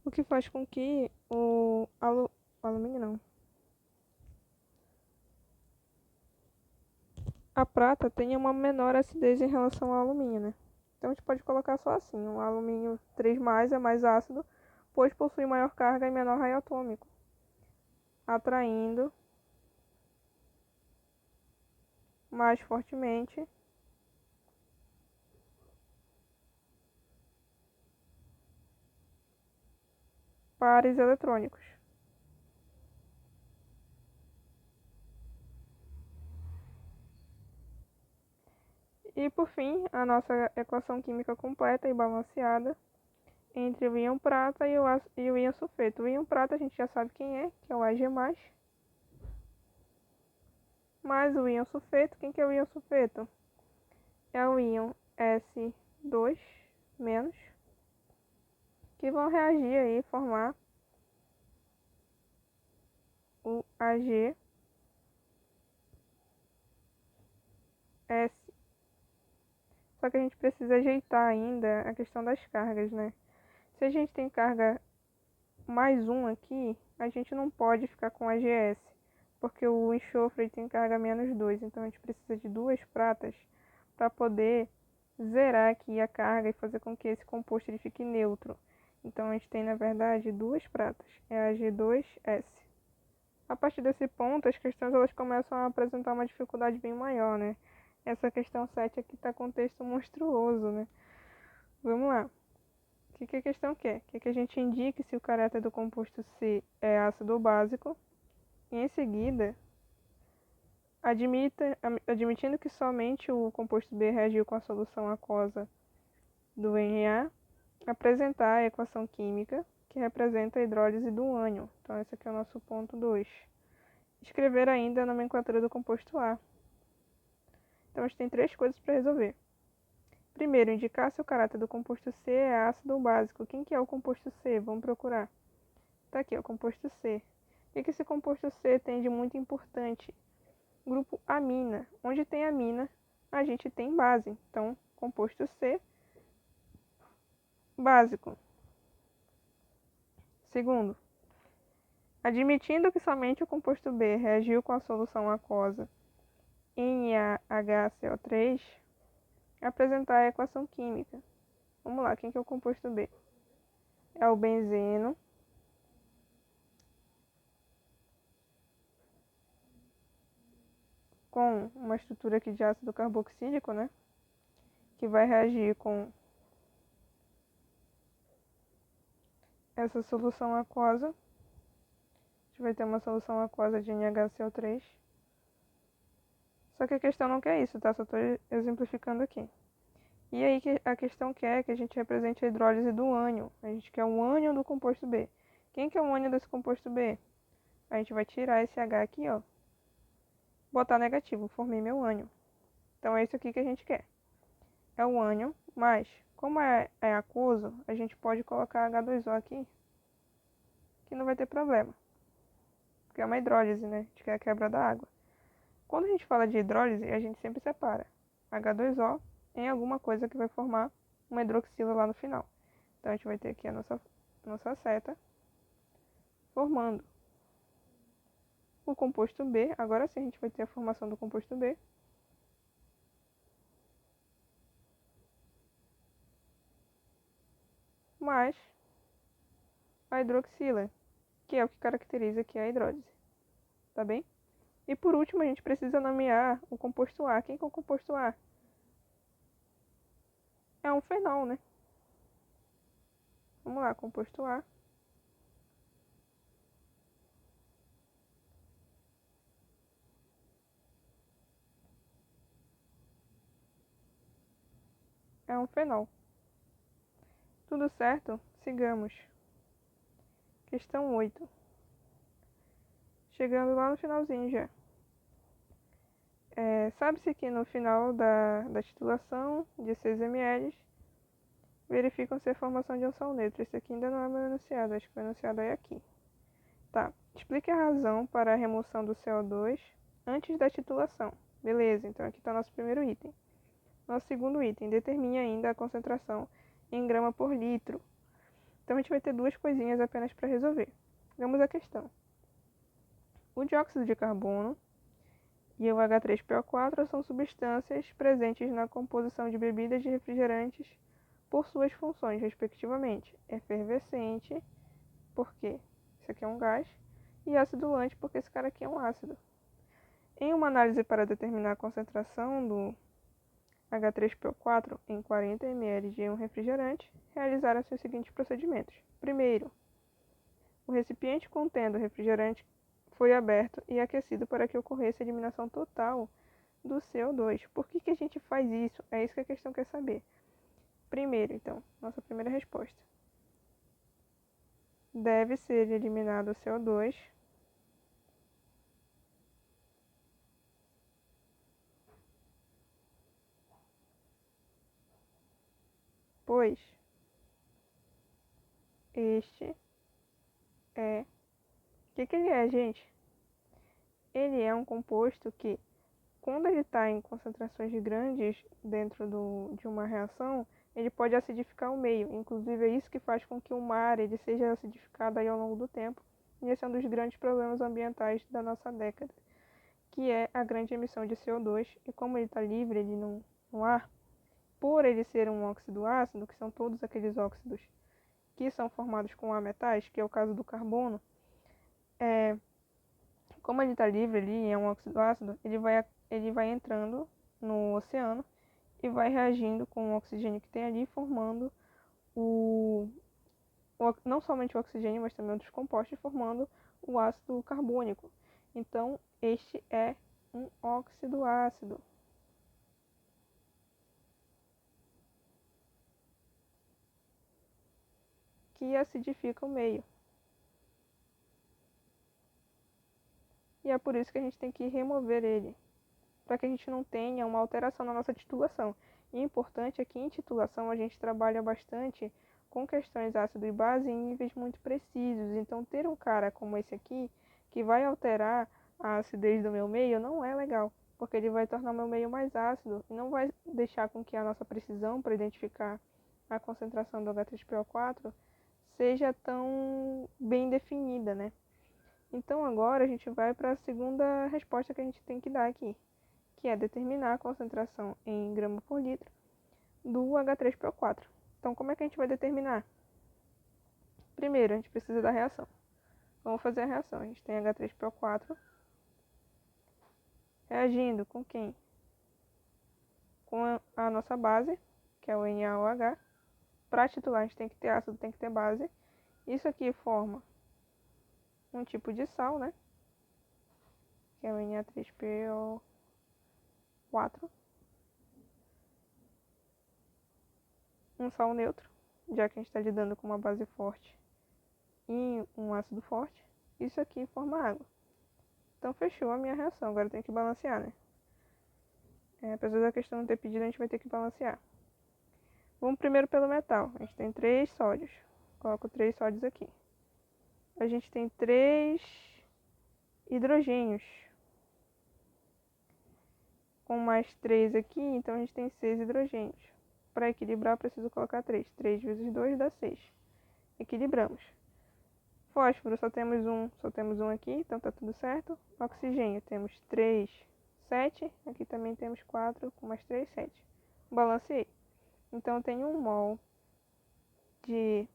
A: O que faz com que o alumínio não. A prata tenha uma menor acidez em relação ao alumínio, né? Então a gente pode colocar só assim, o alumínio 3+ é mais ácido, pois possui maior carga e menor raio atômico, atraindo mais fortemente pares eletrônicos. E por fim, a nossa equação química completa e balanceada entre o íon prata e o íon sulfeto. O íon prata a gente já sabe quem é, que é o Ag+, mais o íon sulfeto. Quem que é o íon sulfeto? É o íon S2-, que vão reagir aí e formar o AgS. Só que a gente precisa ajeitar ainda a questão das cargas, né? Se a gente tem carga mais 1 aqui, a gente não pode ficar com AgS, porque o enxofre tem carga -2, então a gente precisa de 2 pratas para poder zerar aqui a carga e fazer com que esse composto ele fique neutro. Então a gente tem, na verdade, 2 pratas, é a Ag2S. A partir desse ponto, as questões elas começam a apresentar uma dificuldade bem maior, né? Essa questão 7 aqui está com um texto monstruoso, né? Vamos lá. O que a questão quer? Quer que a gente indique se o caráter do composto C é ácido ou básico. E em seguida, admitindo que somente o composto B reagiu com a solução aquosa do Na, apresentar a equação química que representa a hidrólise do ânion. Então, esse aqui é o nosso ponto 2. Escrever ainda a nomenclatura do composto A. Então, a gente tem 3 coisas para resolver. Primeiro, indicar se o caráter do composto C é ácido ou básico. Quem que é o composto C? Vamos procurar. Está aqui, o composto C. O que esse composto C tem de muito importante? Grupo amina. Onde tem amina, a gente tem base. Então, composto C, básico. Segundo, admitindo que somente o composto B reagiu com a solução aquosa NaHCO3, apresentar a equação química. Vamos lá, quem que é o composto B? É o benzeno com uma estrutura aqui de ácido carboxílico, né? Que vai reagir com essa solução aquosa. A gente vai ter uma solução aquosa de NaHCO3. Só que a questão não quer isso, tá? Só estou exemplificando aqui. E aí a questão quer que a gente represente a hidrólise do ânion. A gente quer um ânion do composto B. Quem que é o ânion desse composto B? A gente vai tirar esse H aqui, ó. Botar negativo, formei meu ânion. Então é isso aqui que a gente quer. É o ânion, mas como é aquoso, a gente pode colocar H2O aqui, que não vai ter problema. Porque é uma hidrólise, né? A gente quer a quebra da água. Quando a gente fala de hidrólise, a gente sempre separa H2O em alguma coisa que vai formar uma hidroxila lá no final. Então a gente vai ter aqui a nossa seta formando o composto B. Agora sim a gente vai ter a formação do composto B. Mais a hidroxila, que é o que caracteriza aqui a hidrólise. Tá bem? E por último a gente precisa nomear o composto A. Quem que é o composto A? É um fenol, né? Vamos lá, composto A. É um fenol. Tudo certo? Sigamos. Questão 8. Chegando lá no finalzinho já. Sabe-se que no final da titulação de 6 ml verificam-se a formação de um sal neutro. Esse aqui ainda não é meu enunciado, acho que o enunciado é aqui. Tá, explique a razão para a remoção do CO2 antes da titulação. Beleza, então aqui está nosso primeiro item. Nosso segundo item, determine ainda a concentração em grama por litro. Então a gente vai ter 2 coisinhas apenas para resolver. Vamos à questão. O dióxido de carbono e o H3PO4 são substâncias presentes na composição de bebidas e refrigerantes por suas funções, respectivamente, efervescente, porque isso aqui é um gás, e acidulante, porque esse cara aqui é um ácido. Em uma análise para determinar a concentração do H3PO4 em 40 ml de um refrigerante, realizaram-se os seguintes procedimentos. Primeiro, O recipiente contendo o refrigerante foi aberto e aquecido para que ocorresse a eliminação total do CO2. Por que a gente faz isso? É isso que a questão quer saber. Primeiro, então, nossa primeira resposta. Deve ser eliminado o CO2 pois este é... O que ele é, gente? Ele é um composto que, quando ele está em concentrações grandes dentro de uma reação, ele pode acidificar o meio. Inclusive, é isso que faz com que o mar ele seja acidificado aí ao longo do tempo. E esse é um dos grandes problemas ambientais da nossa década, que é a grande emissão de CO2. E como ele está livre ele no ar, por ele ser um óxido ácido, que são todos aqueles óxidos que são formados com ametais, que é o caso do carbono, como ele está livre ali, é um óxido ácido, ele vai entrando no oceano e vai reagindo com o oxigênio que tem ali, formando não somente o oxigênio, mas também outros compostos, formando o ácido carbônico. Então, este é um óxido ácido. Que acidifica o meio. E é por isso que a gente tem que remover ele, para que a gente não tenha uma alteração na nossa titulação. E o importante é que em titulação a gente trabalha bastante com questões ácido e base em níveis muito precisos. Então ter um cara como esse aqui, que vai alterar a acidez do meu meio, não é legal, porque ele vai tornar o meu meio mais ácido e não vai deixar com que a nossa precisão para identificar a concentração do H3PO4 seja tão bem definida, né? Então agora a gente vai para a segunda resposta que a gente tem que dar aqui, que é determinar a concentração em grama por litro do H3PO4. Então como é que a gente vai determinar? Primeiro, a gente precisa da reação. Vamos fazer a reação. A gente tem H3PO4 reagindo com quem? Com a nossa base, que é o NaOH. Para titular a gente tem que ter ácido, tem que ter base. Isso aqui forma um tipo de sal, né? Que é o Na3PO4. Um sal neutro, já que a gente está lidando com uma base forte e um ácido forte. Isso aqui forma água. Então fechou a minha reação, agora eu tenho que balancear, né? Apesar da questão não ter pedido, a gente vai ter que balancear. Vamos primeiro pelo metal. A gente tem 3 sódios. Coloco 3 sódios aqui. A gente tem 3 hidrogênios. Com mais 3 aqui, então a gente tem 6 hidrogênios. Para equilibrar, eu preciso colocar 3. 3 vezes 2 dá 6. Equilibramos. Fósforo, só temos um aqui, então tá tudo certo. Oxigênio, temos 3, 7. Aqui também temos 4, com mais 3, 7. Balanceei. Então eu tenho 1 mol de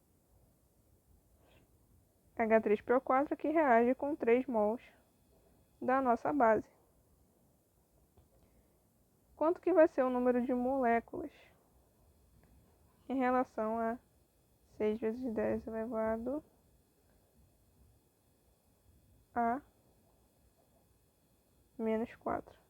A: H3PO4 que reage com 3 mols da nossa base. Quanto que vai ser o número de moléculas em relação a 6 vezes 10 elevado a menos 4?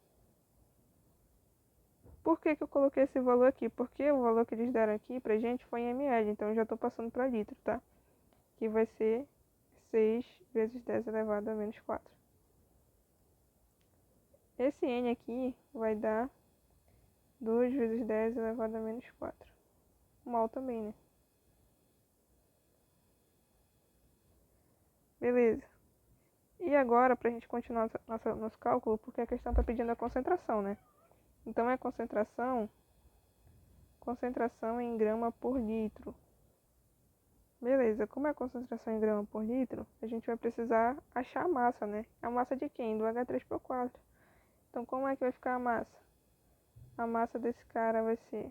A: Por que eu coloquei esse valor aqui? Porque o valor que eles deram aqui pra gente foi em ml, então eu já estou passando para litro, tá? Que vai ser 6 vezes 10 elevado a menos 4. Esse N aqui vai dar 2 vezes 10 elevado a menos 4. Mol também, né? Beleza. E agora, pra gente continuar nosso cálculo, porque a questão tá pedindo a concentração, né? Então é concentração em grama por litro. Beleza, como é a concentração em grama por litro, a gente vai precisar achar a massa, né? A massa de quem? Do H3PO4. Então como é que vai ficar a massa? A massa desse cara vai ser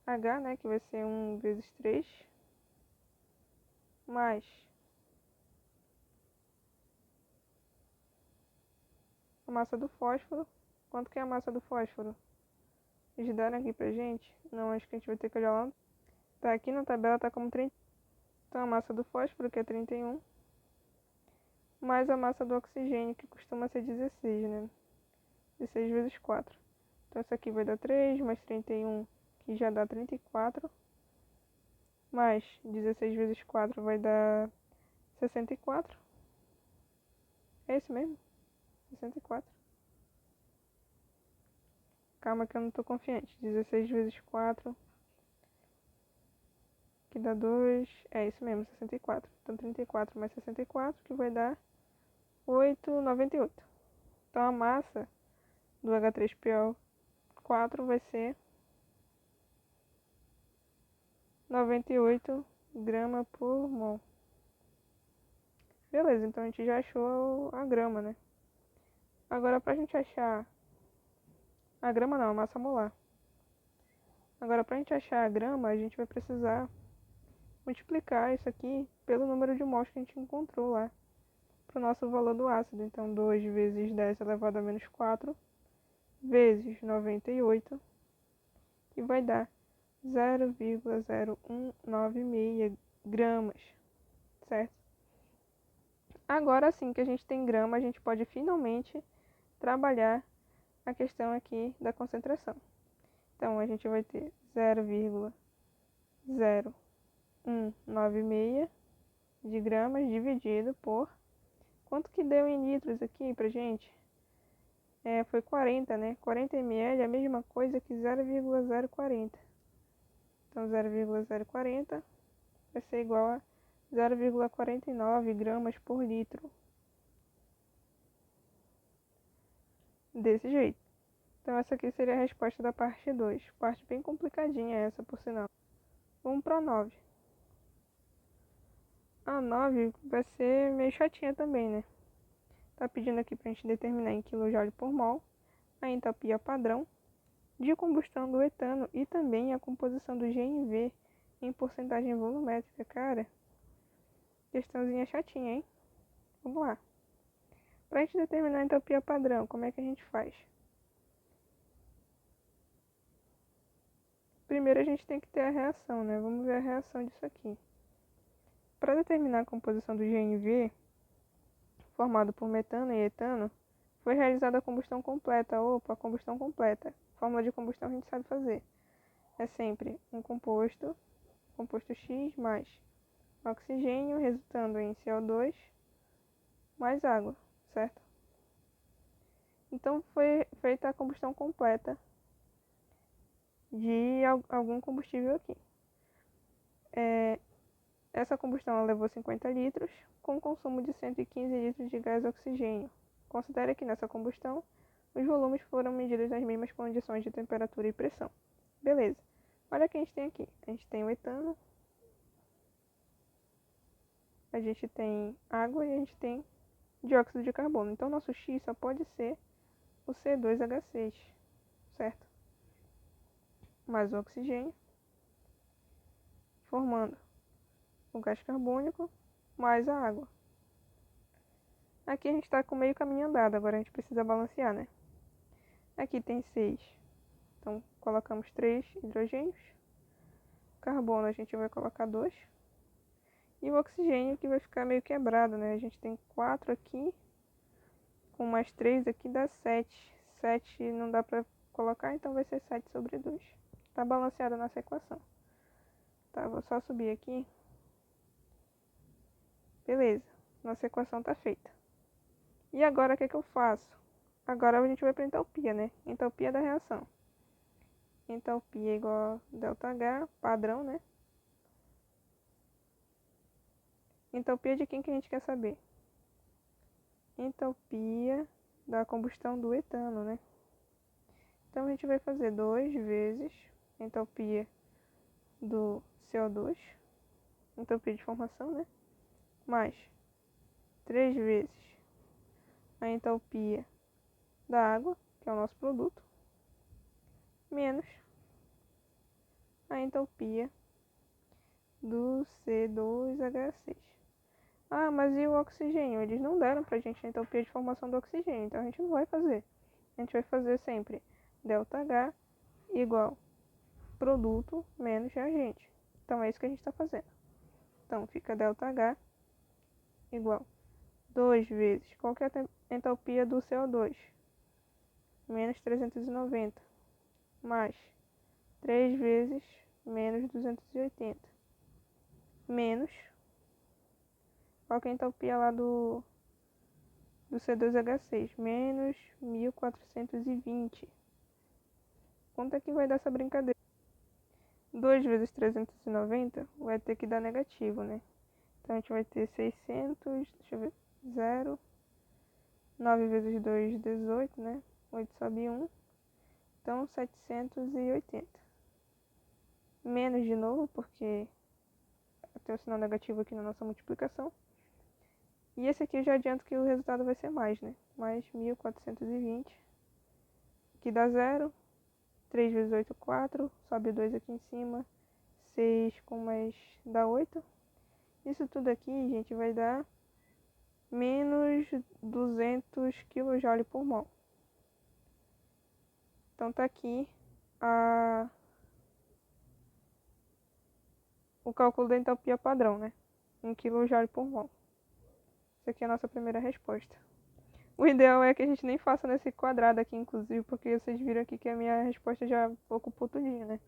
A: H, né? Que vai ser 1 vezes 3, mais a massa do fósforo. Quanto que é a massa do fósforo? Eles deram aqui pra gente? Não, acho que a gente vai ter que olhar lá. Tá aqui na tabela, tá como 30. Então, a massa do fósforo, que é 31, mais a massa do oxigênio, que costuma ser 16, né? 16 vezes 4. Então, isso aqui vai dar 3, mais 31, que já dá 34, mais 16 vezes 4 vai dar 64. É isso mesmo? 64. Calma que eu não tô confiante. 16 vezes 4, que dá 2. É isso mesmo, 64. Então 34 mais 64, que vai dar 8,98. Então a massa do H3PO4 vai ser 98 gramas por mol. Beleza, então a gente já achou a grama, né? Agora pra gente achar a grama não, a massa molar. Agora pra gente achar a grama, a gente vai precisar multiplicar isso aqui pelo número de mols que a gente encontrou lá para o nosso valor do ácido. Então 2 vezes 10 elevado a menos 4 vezes 98, que vai dar 0,0196 gramas, certo? Agora sim que a gente tem grama, a gente pode finalmente trabalhar a questão aqui da concentração. Então, a gente vai ter 0,0196 de gramas dividido por... Quanto que deu em litros aqui pra gente? Foi 40, né? 40 ml é a mesma coisa que 0,040. Então, 0,040 vai ser igual a 0,49 gramas por litro. Desse jeito. Então, essa aqui seria a resposta da parte 2. Parte bem complicadinha essa, por sinal. Vamos para a 9. A 9 vai ser meio chatinha também, né? Tá pedindo aqui pra gente determinar em kJ por mol a entalpia padrão de combustão do etano e também a composição do GNV em porcentagem volumétrica. Cara, questãozinha chatinha, hein? Vamos lá. Para a gente determinar a entalpia padrão, como é que a gente faz? Primeiro a gente tem que ter a reação, né? Vamos ver a reação disso aqui. Para determinar a composição do GNV, formado por metano e etano, foi realizada a combustão completa. Opa, combustão completa. Fórmula de combustão a gente sabe fazer. É sempre um composto X mais oxigênio, resultando em CO2 mais água, certo? Então foi feita a combustão completa de algum combustível aqui. Essa combustão levou 50 litros, com consumo de 115 litros de gás oxigênio. Considere que nessa combustão, os volumes foram medidos nas mesmas condições de temperatura e pressão. Beleza. Olha o que a gente tem aqui. A gente tem o etano, a gente tem água e a gente tem dióxido de carbono. Então, nosso X só pode ser o C2H6, certo? Mais o oxigênio, formando o gás carbônico mais a água. Aqui a gente está com meio caminho andado, agora a gente precisa balancear, né? Aqui tem 6, então colocamos 3 hidrogênios. Carbono a gente vai colocar 2. E o oxigênio que vai ficar meio quebrado, né? A gente tem 4 aqui, com mais 3 aqui dá 7. 7 não dá para colocar, então vai ser 7 sobre 2. Tá balanceada a nossa equação. Tá, vou só subir aqui. Beleza, nossa equação tá feita. E agora o que eu faço? Agora a gente vai para entalpia, né? Entalpia da reação. Entalpia igual a ΔH, padrão, né? Entalpia de quem que a gente quer saber? Entalpia da combustão do etano, né? Então a gente vai fazer 2 vezes entalpia do CO2, entalpia de formação, né? Mais 3 vezes a entalpia da água, que é o nosso produto, menos a entalpia do C2H6. Ah, mas e o oxigênio? Eles não deram pra gente a entalpia de formação do oxigênio, então a gente não vai fazer. A gente vai fazer sempre ΔH igual produto menos reagente. Então é isso que a gente está fazendo. Então, fica ΔH igual 2 vezes, qual que é a entalpia do CO2? Menos 390, mais 3 vezes menos 280, menos, qual que é a entalpia lá do C2H6? Menos 1420. Quanto é que vai dar essa brincadeira? 2 vezes 390 vai ter que dar negativo, né? Então a gente vai ter 600, deixa eu ver, 0, 9 vezes 2, 18, né? 8 sobe 1, então 780. Menos de novo, porque tem o sinal negativo aqui na nossa multiplicação. E esse aqui eu já adianto que o resultado vai ser mais, né? Mais 1420, que dá 0. 3 vezes 8, 4. Sobe 2 aqui em cima. 6 com mais dá 8. Isso tudo aqui, gente, vai dar menos 200 kJ por mol. Então tá aqui o cálculo da entalpia padrão, né? 1 kJ por mol. Essa aqui é a nossa primeira resposta. O ideal é que a gente nem faça nesse quadrado aqui, inclusive, porque vocês viram aqui que a minha resposta já ocupou tudinho, né?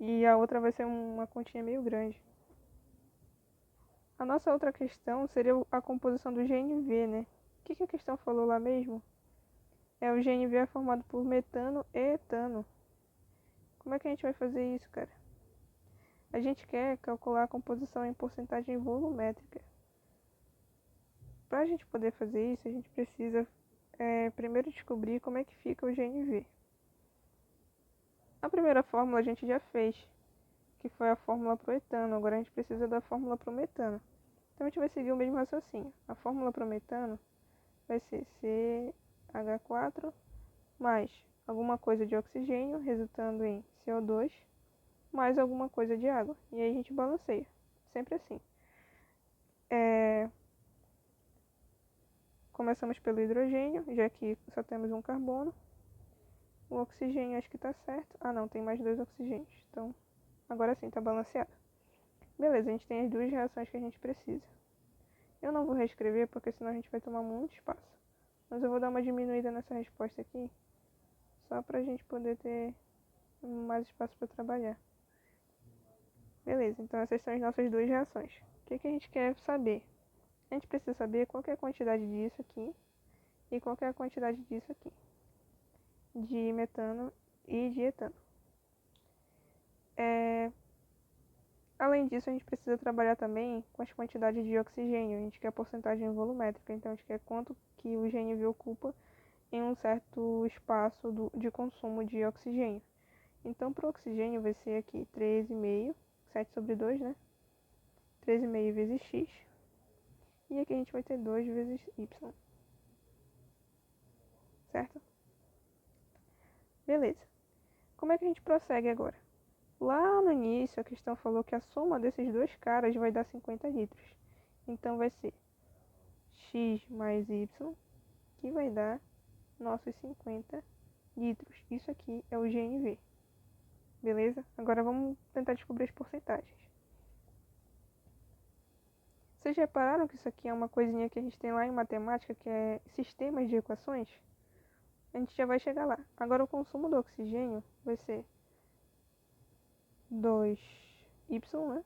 A: E a outra vai ser uma continha meio grande. A nossa outra questão seria a composição do GNV, né? O que a questão falou lá mesmo? O GNV é formado por metano e etano. Como é que a gente vai fazer isso, cara? A gente quer calcular a composição em porcentagem volumétrica. Para a gente poder fazer isso, a gente precisa primeiro descobrir como é que fica o GNV. A primeira fórmula a gente já fez, que foi a fórmula para o etano. Agora a gente precisa da fórmula para o metano. Então a gente vai seguir o mesmo raciocínio. A fórmula para o metano vai ser CH4 mais alguma coisa de oxigênio, resultando em CO2, mais alguma coisa de água. E aí a gente balanceia. Sempre assim. Começamos pelo hidrogênio, já que só temos um carbono. O oxigênio acho que está certo. Ah não, tem mais 2 oxigênios. Então, agora sim, está balanceado. Beleza, a gente tem as duas reações que a gente precisa. Eu não vou reescrever, porque senão a gente vai tomar muito espaço. Mas eu vou dar uma diminuída nessa resposta aqui, só para a gente poder ter mais espaço para trabalhar. Beleza, então essas são as nossas duas reações. O que a gente quer saber? A gente precisa saber qual é a quantidade disso aqui e qual é a quantidade disso aqui, de metano e de etano. Além disso, a gente precisa trabalhar também com as quantidades de oxigênio. A gente quer a porcentagem volumétrica, então a gente quer quanto que o GNV ocupa em um certo espaço de consumo de oxigênio. Então, para o oxigênio vai ser aqui 13,5, 7 sobre 2, né? 13,5 vezes x. E aqui a gente vai ter 2 vezes y. Certo? Beleza. Como é que a gente prossegue agora? Lá no início, a questão falou que a soma desses dois caras vai dar 50 litros. Então, vai ser x mais y, que vai dar nossos 50 litros. Isso aqui é o GNV. Beleza? Agora vamos tentar descobrir as porcentagens. Vocês repararam que isso aqui é uma coisinha que a gente tem lá em matemática, que é sistemas de equações? A gente já vai chegar lá. Agora o consumo do oxigênio vai ser 2y, né?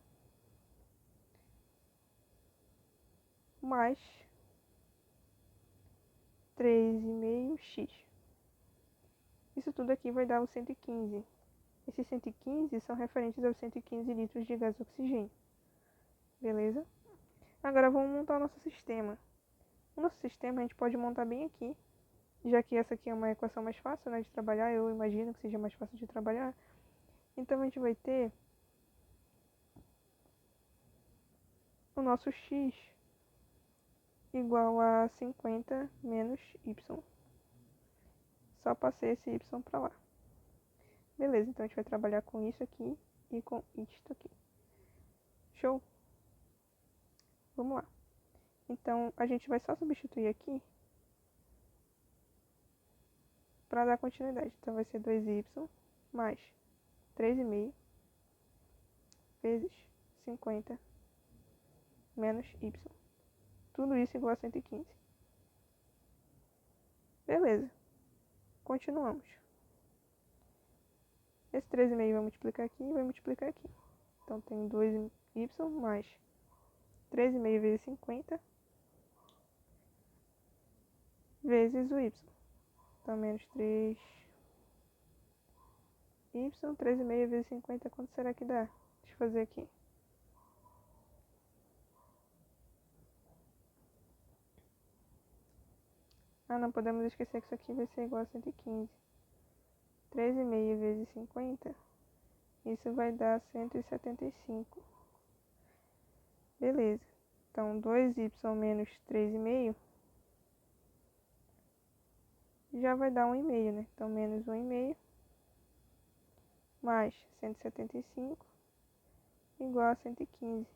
A: Mais 3,5x. Isso tudo aqui vai dar o 115. Esses 115 são referentes aos 115 litros de gás oxigênio. Beleza? Agora vamos montar o nosso sistema. O nosso sistema a gente pode montar bem aqui, já que essa aqui é uma equação mais fácil, né, de trabalhar, eu imagino que seja mais fácil de trabalhar. Então a gente vai ter o nosso x igual a 50 menos y. Só passei esse y para lá. Beleza, então a gente vai trabalhar com isso aqui e com isto aqui. Show? Vamos lá. Então a gente vai só substituir aqui para dar continuidade. Então vai ser 2y mais 3,5 vezes 50 menos y. Tudo isso igual a 115. Beleza. Continuamos. Esse 3,5 vai multiplicar aqui e vai multiplicar aqui. Então, tem 2y mais 3,5 vezes 50 vezes o y. Então, menos 3y. 3,5 vezes 50, quanto será que dá? Deixa eu fazer aqui. Ah, não podemos esquecer que isso aqui vai ser igual a 115. 3,5 vezes 50, isso vai dar 175. Beleza. Então, 2y menos 3,5 já vai dar 1,5, né? Então, menos 1,5 mais 175 igual a 115.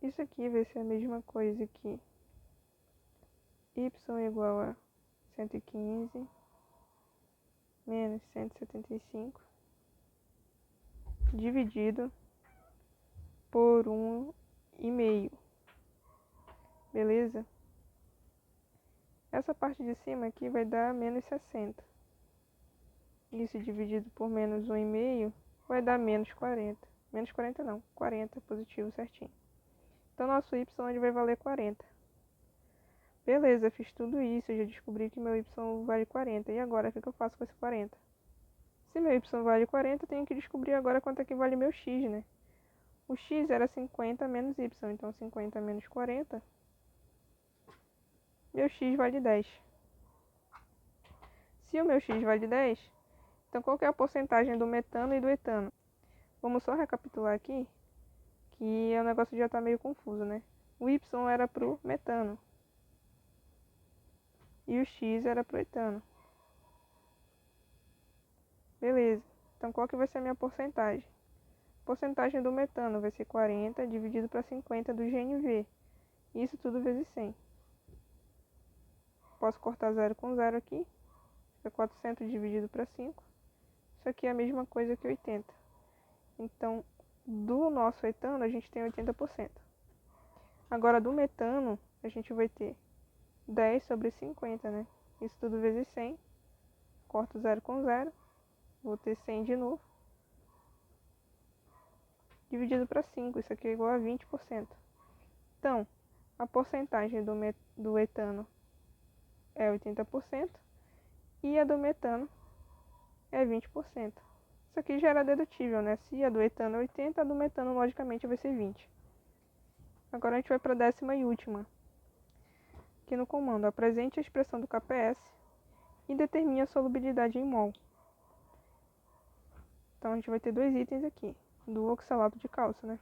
A: Isso aqui vai ser a mesma coisa que y igual a 115 menos 175 dividido por 1,5. Beleza? Essa parte de cima aqui vai dar menos 60. Isso dividido por menos 1,5 vai dar menos 40. Menos 40 não, 40 positivo certinho. Então, nosso y ele vai valer 40. Beleza, fiz tudo isso, eu já descobri que meu y vale 40. E agora, o que eu faço com esse 40? Se meu y vale 40, eu tenho que descobrir agora quanto é que vale meu x, né? O x era 50 menos y, então 50 menos 40, meu x vale 10. Se o meu x vale 10, então qual que é a porcentagem do metano e do etano? Vamos só recapitular aqui, que o negócio já está meio confuso, né? O y era para o metano e o x era para o etano. Beleza, então qual que vai ser a minha porcentagem? Porcentagem do metano vai ser 40 dividido para 50 do GNV. Isso tudo vezes 100. Posso cortar 0 com 0 aqui. Fica 400 dividido para 5. Isso aqui é a mesma coisa que 80. Então, do nosso etano, a gente tem 80%. Agora, do metano, a gente vai ter 10 sobre 50, né? Isso tudo vezes 100. Corto 0 com 0. Vou ter 100 de novo. Dividido para 5. Isso aqui é igual a 20%. Então, a porcentagem do etano é 80% e a do metano é 20%. Isso aqui já era dedutível, né? Se a do etano é 80, a do metano logicamente vai ser 20. Agora a gente vai para a 10ª e última. Aqui no comando, apresente a expressão do KPS e determine a solubilidade em mol. Então a gente vai ter dois itens aqui, do oxalato de cálcio, né?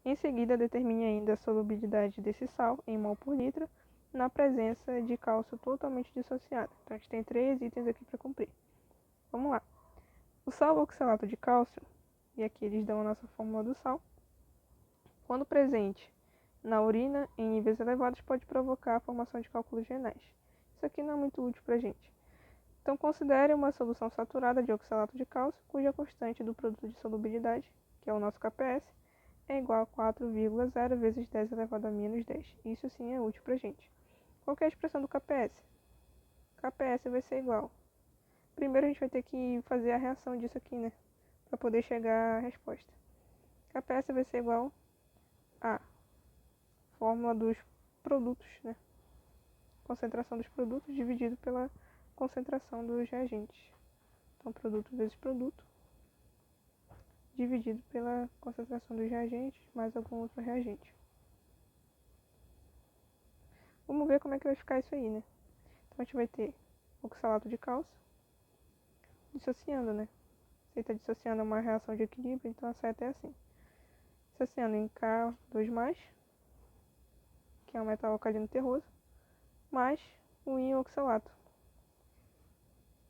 A: Em seguida, determine ainda a solubilidade desse sal em mol por litro na presença de cálcio totalmente dissociado. Então a gente tem 3 itens aqui para cumprir. Vamos lá. O sal oxalato de cálcio, e aqui eles dão a nossa fórmula do sal, quando presente na urina em níveis elevados, pode provocar a formação de cálculos renais. Isso aqui não é muito útil para a gente. Então, considere uma solução saturada de oxalato de cálcio, cuja constante do produto de solubilidade, que é o nosso KPS, é igual a 4,0 vezes 10 elevado a menos 10. Isso sim é útil para a gente. Qual que é a expressão do KPS? KPS vai ser igual. Primeiro a gente vai ter que fazer a reação disso aqui, né? Para poder chegar à resposta. KPS vai ser igual a fórmula dos produtos, né? Concentração dos produtos dividido pela concentração dos reagentes. Então, produto vezes produto dividido pela concentração dos reagentes mais algum outro reagente. Vamos ver como é que vai ficar isso aí, né? Então, a gente vai ter oxalato de cálcio dissociando, né? Se está dissociando é uma reação de equilíbrio, então a seta é assim. Dissociando em K2+, que é um metal alcalino terroso, mais o íon oxalato,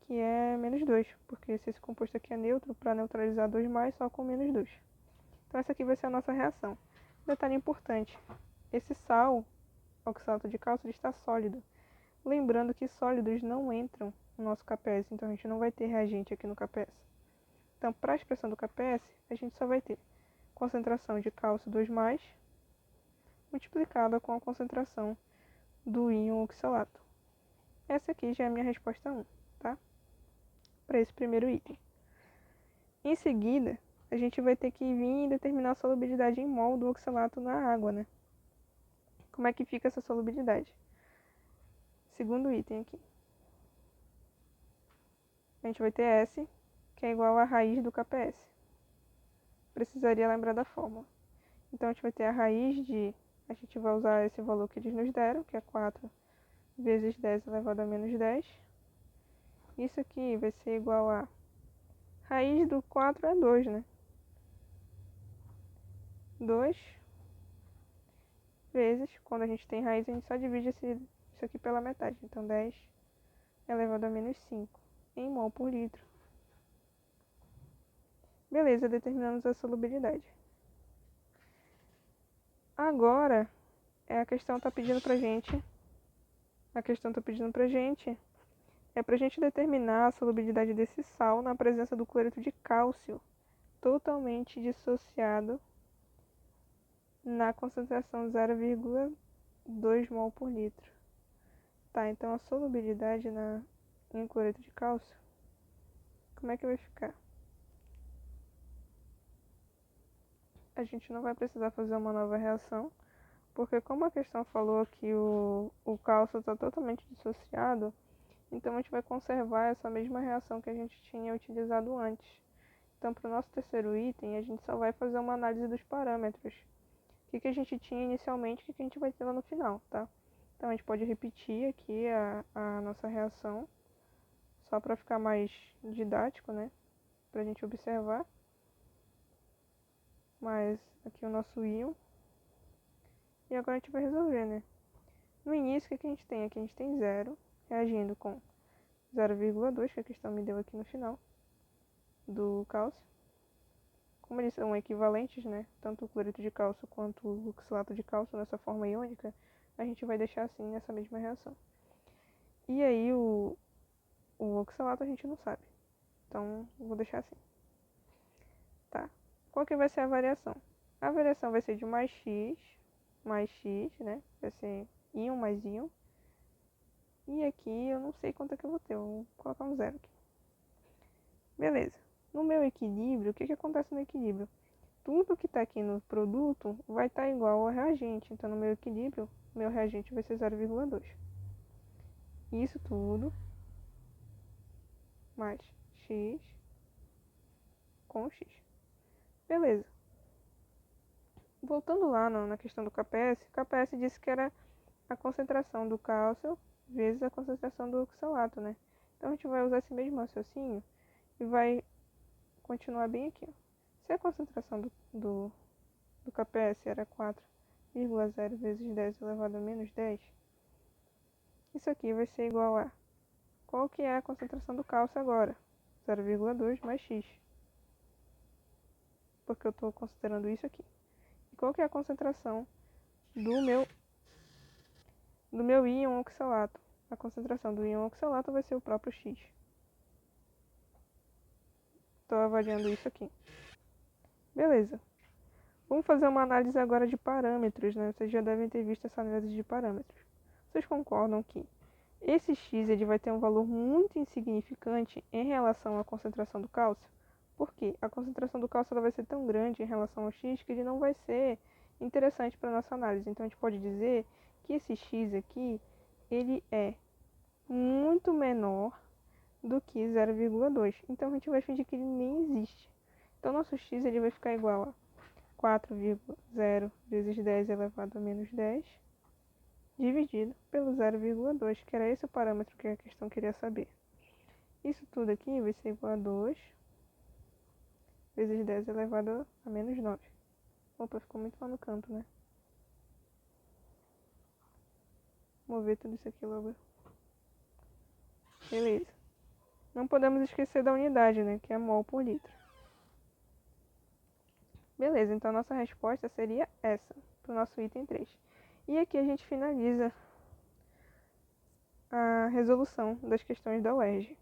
A: que é -2, porque se esse composto aqui é neutro, para neutralizar 2+, só com -2. Então essa aqui vai ser a nossa reação. Detalhe importante, esse sal, oxalato de cálcio, ele está sólido. Lembrando que sólidos não entram no nosso KPS, então a gente não vai ter reagente aqui no KPS. Então, para a expressão do KPS, a gente só vai ter concentração de cálcio 2+, multiplicada com a concentração do íon oxalato. Essa aqui já é a minha resposta 1, tá? Para esse primeiro item. Em seguida, a gente vai ter que vir e determinar a solubilidade em mol do oxalato na água, né? Como é que fica essa solubilidade? Segundo item aqui. A gente vai ter S, que é igual a raiz do KPS. Precisaria lembrar da fórmula. Então, a gente vai ter a raiz de... A gente vai usar esse valor que eles nos deram, que é 4 vezes 10 elevado a menos 10. Isso aqui vai ser igual a... Raiz do 4 é 2, né? 2 vezes, quando a gente tem raiz, a gente só divide isso aqui pela metade. Então, 10 elevado a menos 5 em mol por litro. Beleza, determinamos a solubilidade. Agora, a questão está pedindo pra gente... é pra gente determinar a solubilidade desse sal na presença do cloreto de cálcio, totalmente dissociado na concentração 0,2 mol por litro. Tá, então a solubilidade em cloreto de cálcio, como é que vai ficar? A gente não vai precisar fazer uma nova reação, porque como a questão falou que o cálcio está totalmente dissociado, então a gente vai conservar essa mesma reação que a gente tinha utilizado antes. Então, para o nosso terceiro item, a gente só vai fazer uma análise dos parâmetros. O que a gente tinha inicialmente e o que a gente vai ter lá no final, tá? Então, a gente pode repetir aqui a nossa reação, só para ficar mais didático, né? Para a gente observar. Mas aqui o nosso íon. E agora a gente vai resolver, né? No início, o que a gente tem? Aqui a gente tem 0, reagindo com 0,2, que a questão me deu aqui no final, do cálcio. Como eles são equivalentes, né? Tanto o cloreto de cálcio quanto o oxalato de cálcio nessa forma iônica, a gente vai deixar assim nessa mesma reação. E aí o oxalato a gente não sabe. Então, vou deixar assim. Tá. Qual que vai ser a variação? A variação vai ser de mais x, né? Vai ser íon mais íon. E aqui eu não sei quanto é que eu vou ter. Eu vou colocar um 0 aqui. Beleza. No meu equilíbrio, o que acontece no equilíbrio? Tudo que está aqui no produto vai estar igual ao reagente. Então, no meu equilíbrio, meu reagente vai ser 0,2. Isso tudo mais x com x. Beleza. Voltando lá na questão do KPS, o KPS disse que era a concentração do cálcio vezes a concentração do oxalato, né? Então, a gente vai usar esse mesmo raciocínio e vai continuar bem aqui, ó. Se a concentração do KPS era 4,0 vezes 10 elevado a menos 10, isso aqui vai ser igual a... Qual que é a concentração do cálcio agora? 0,2 mais x. Porque eu estou considerando isso aqui. E qual que é a concentração do meu íon oxalato? A concentração do íon oxalato vai ser o próprio x. Estou avaliando isso aqui. Beleza. Vamos fazer uma análise agora de parâmetros, né? Vocês já devem ter visto essa análise de parâmetros. Vocês concordam que esse x ele vai ter um valor muito insignificante em relação à concentração do cálcio? Por quê? A concentração do cálcio ela vai ser tão grande em relação ao x que ele não vai ser interessante para a nossa análise. Então, a gente pode dizer que esse x aqui, ele é muito menor do que 0,2. Então, a gente vai fingir que ele nem existe. Então, nosso x ele vai ficar igual a 4,0 vezes 10 elevado a menos 10, dividido pelo 0,2, que era esse o parâmetro que a questão queria saber. Isso tudo aqui vai ser igual a 2 vezes 10 elevado a menos 9. Opa, ficou muito lá no canto, né? Vou mover tudo isso aqui logo. Beleza. Não podemos esquecer da unidade, né? Que é mol por litro. Beleza, então a nossa resposta seria essa, para o nosso item 3. E aqui a gente finaliza a resolução das questões da UERJ.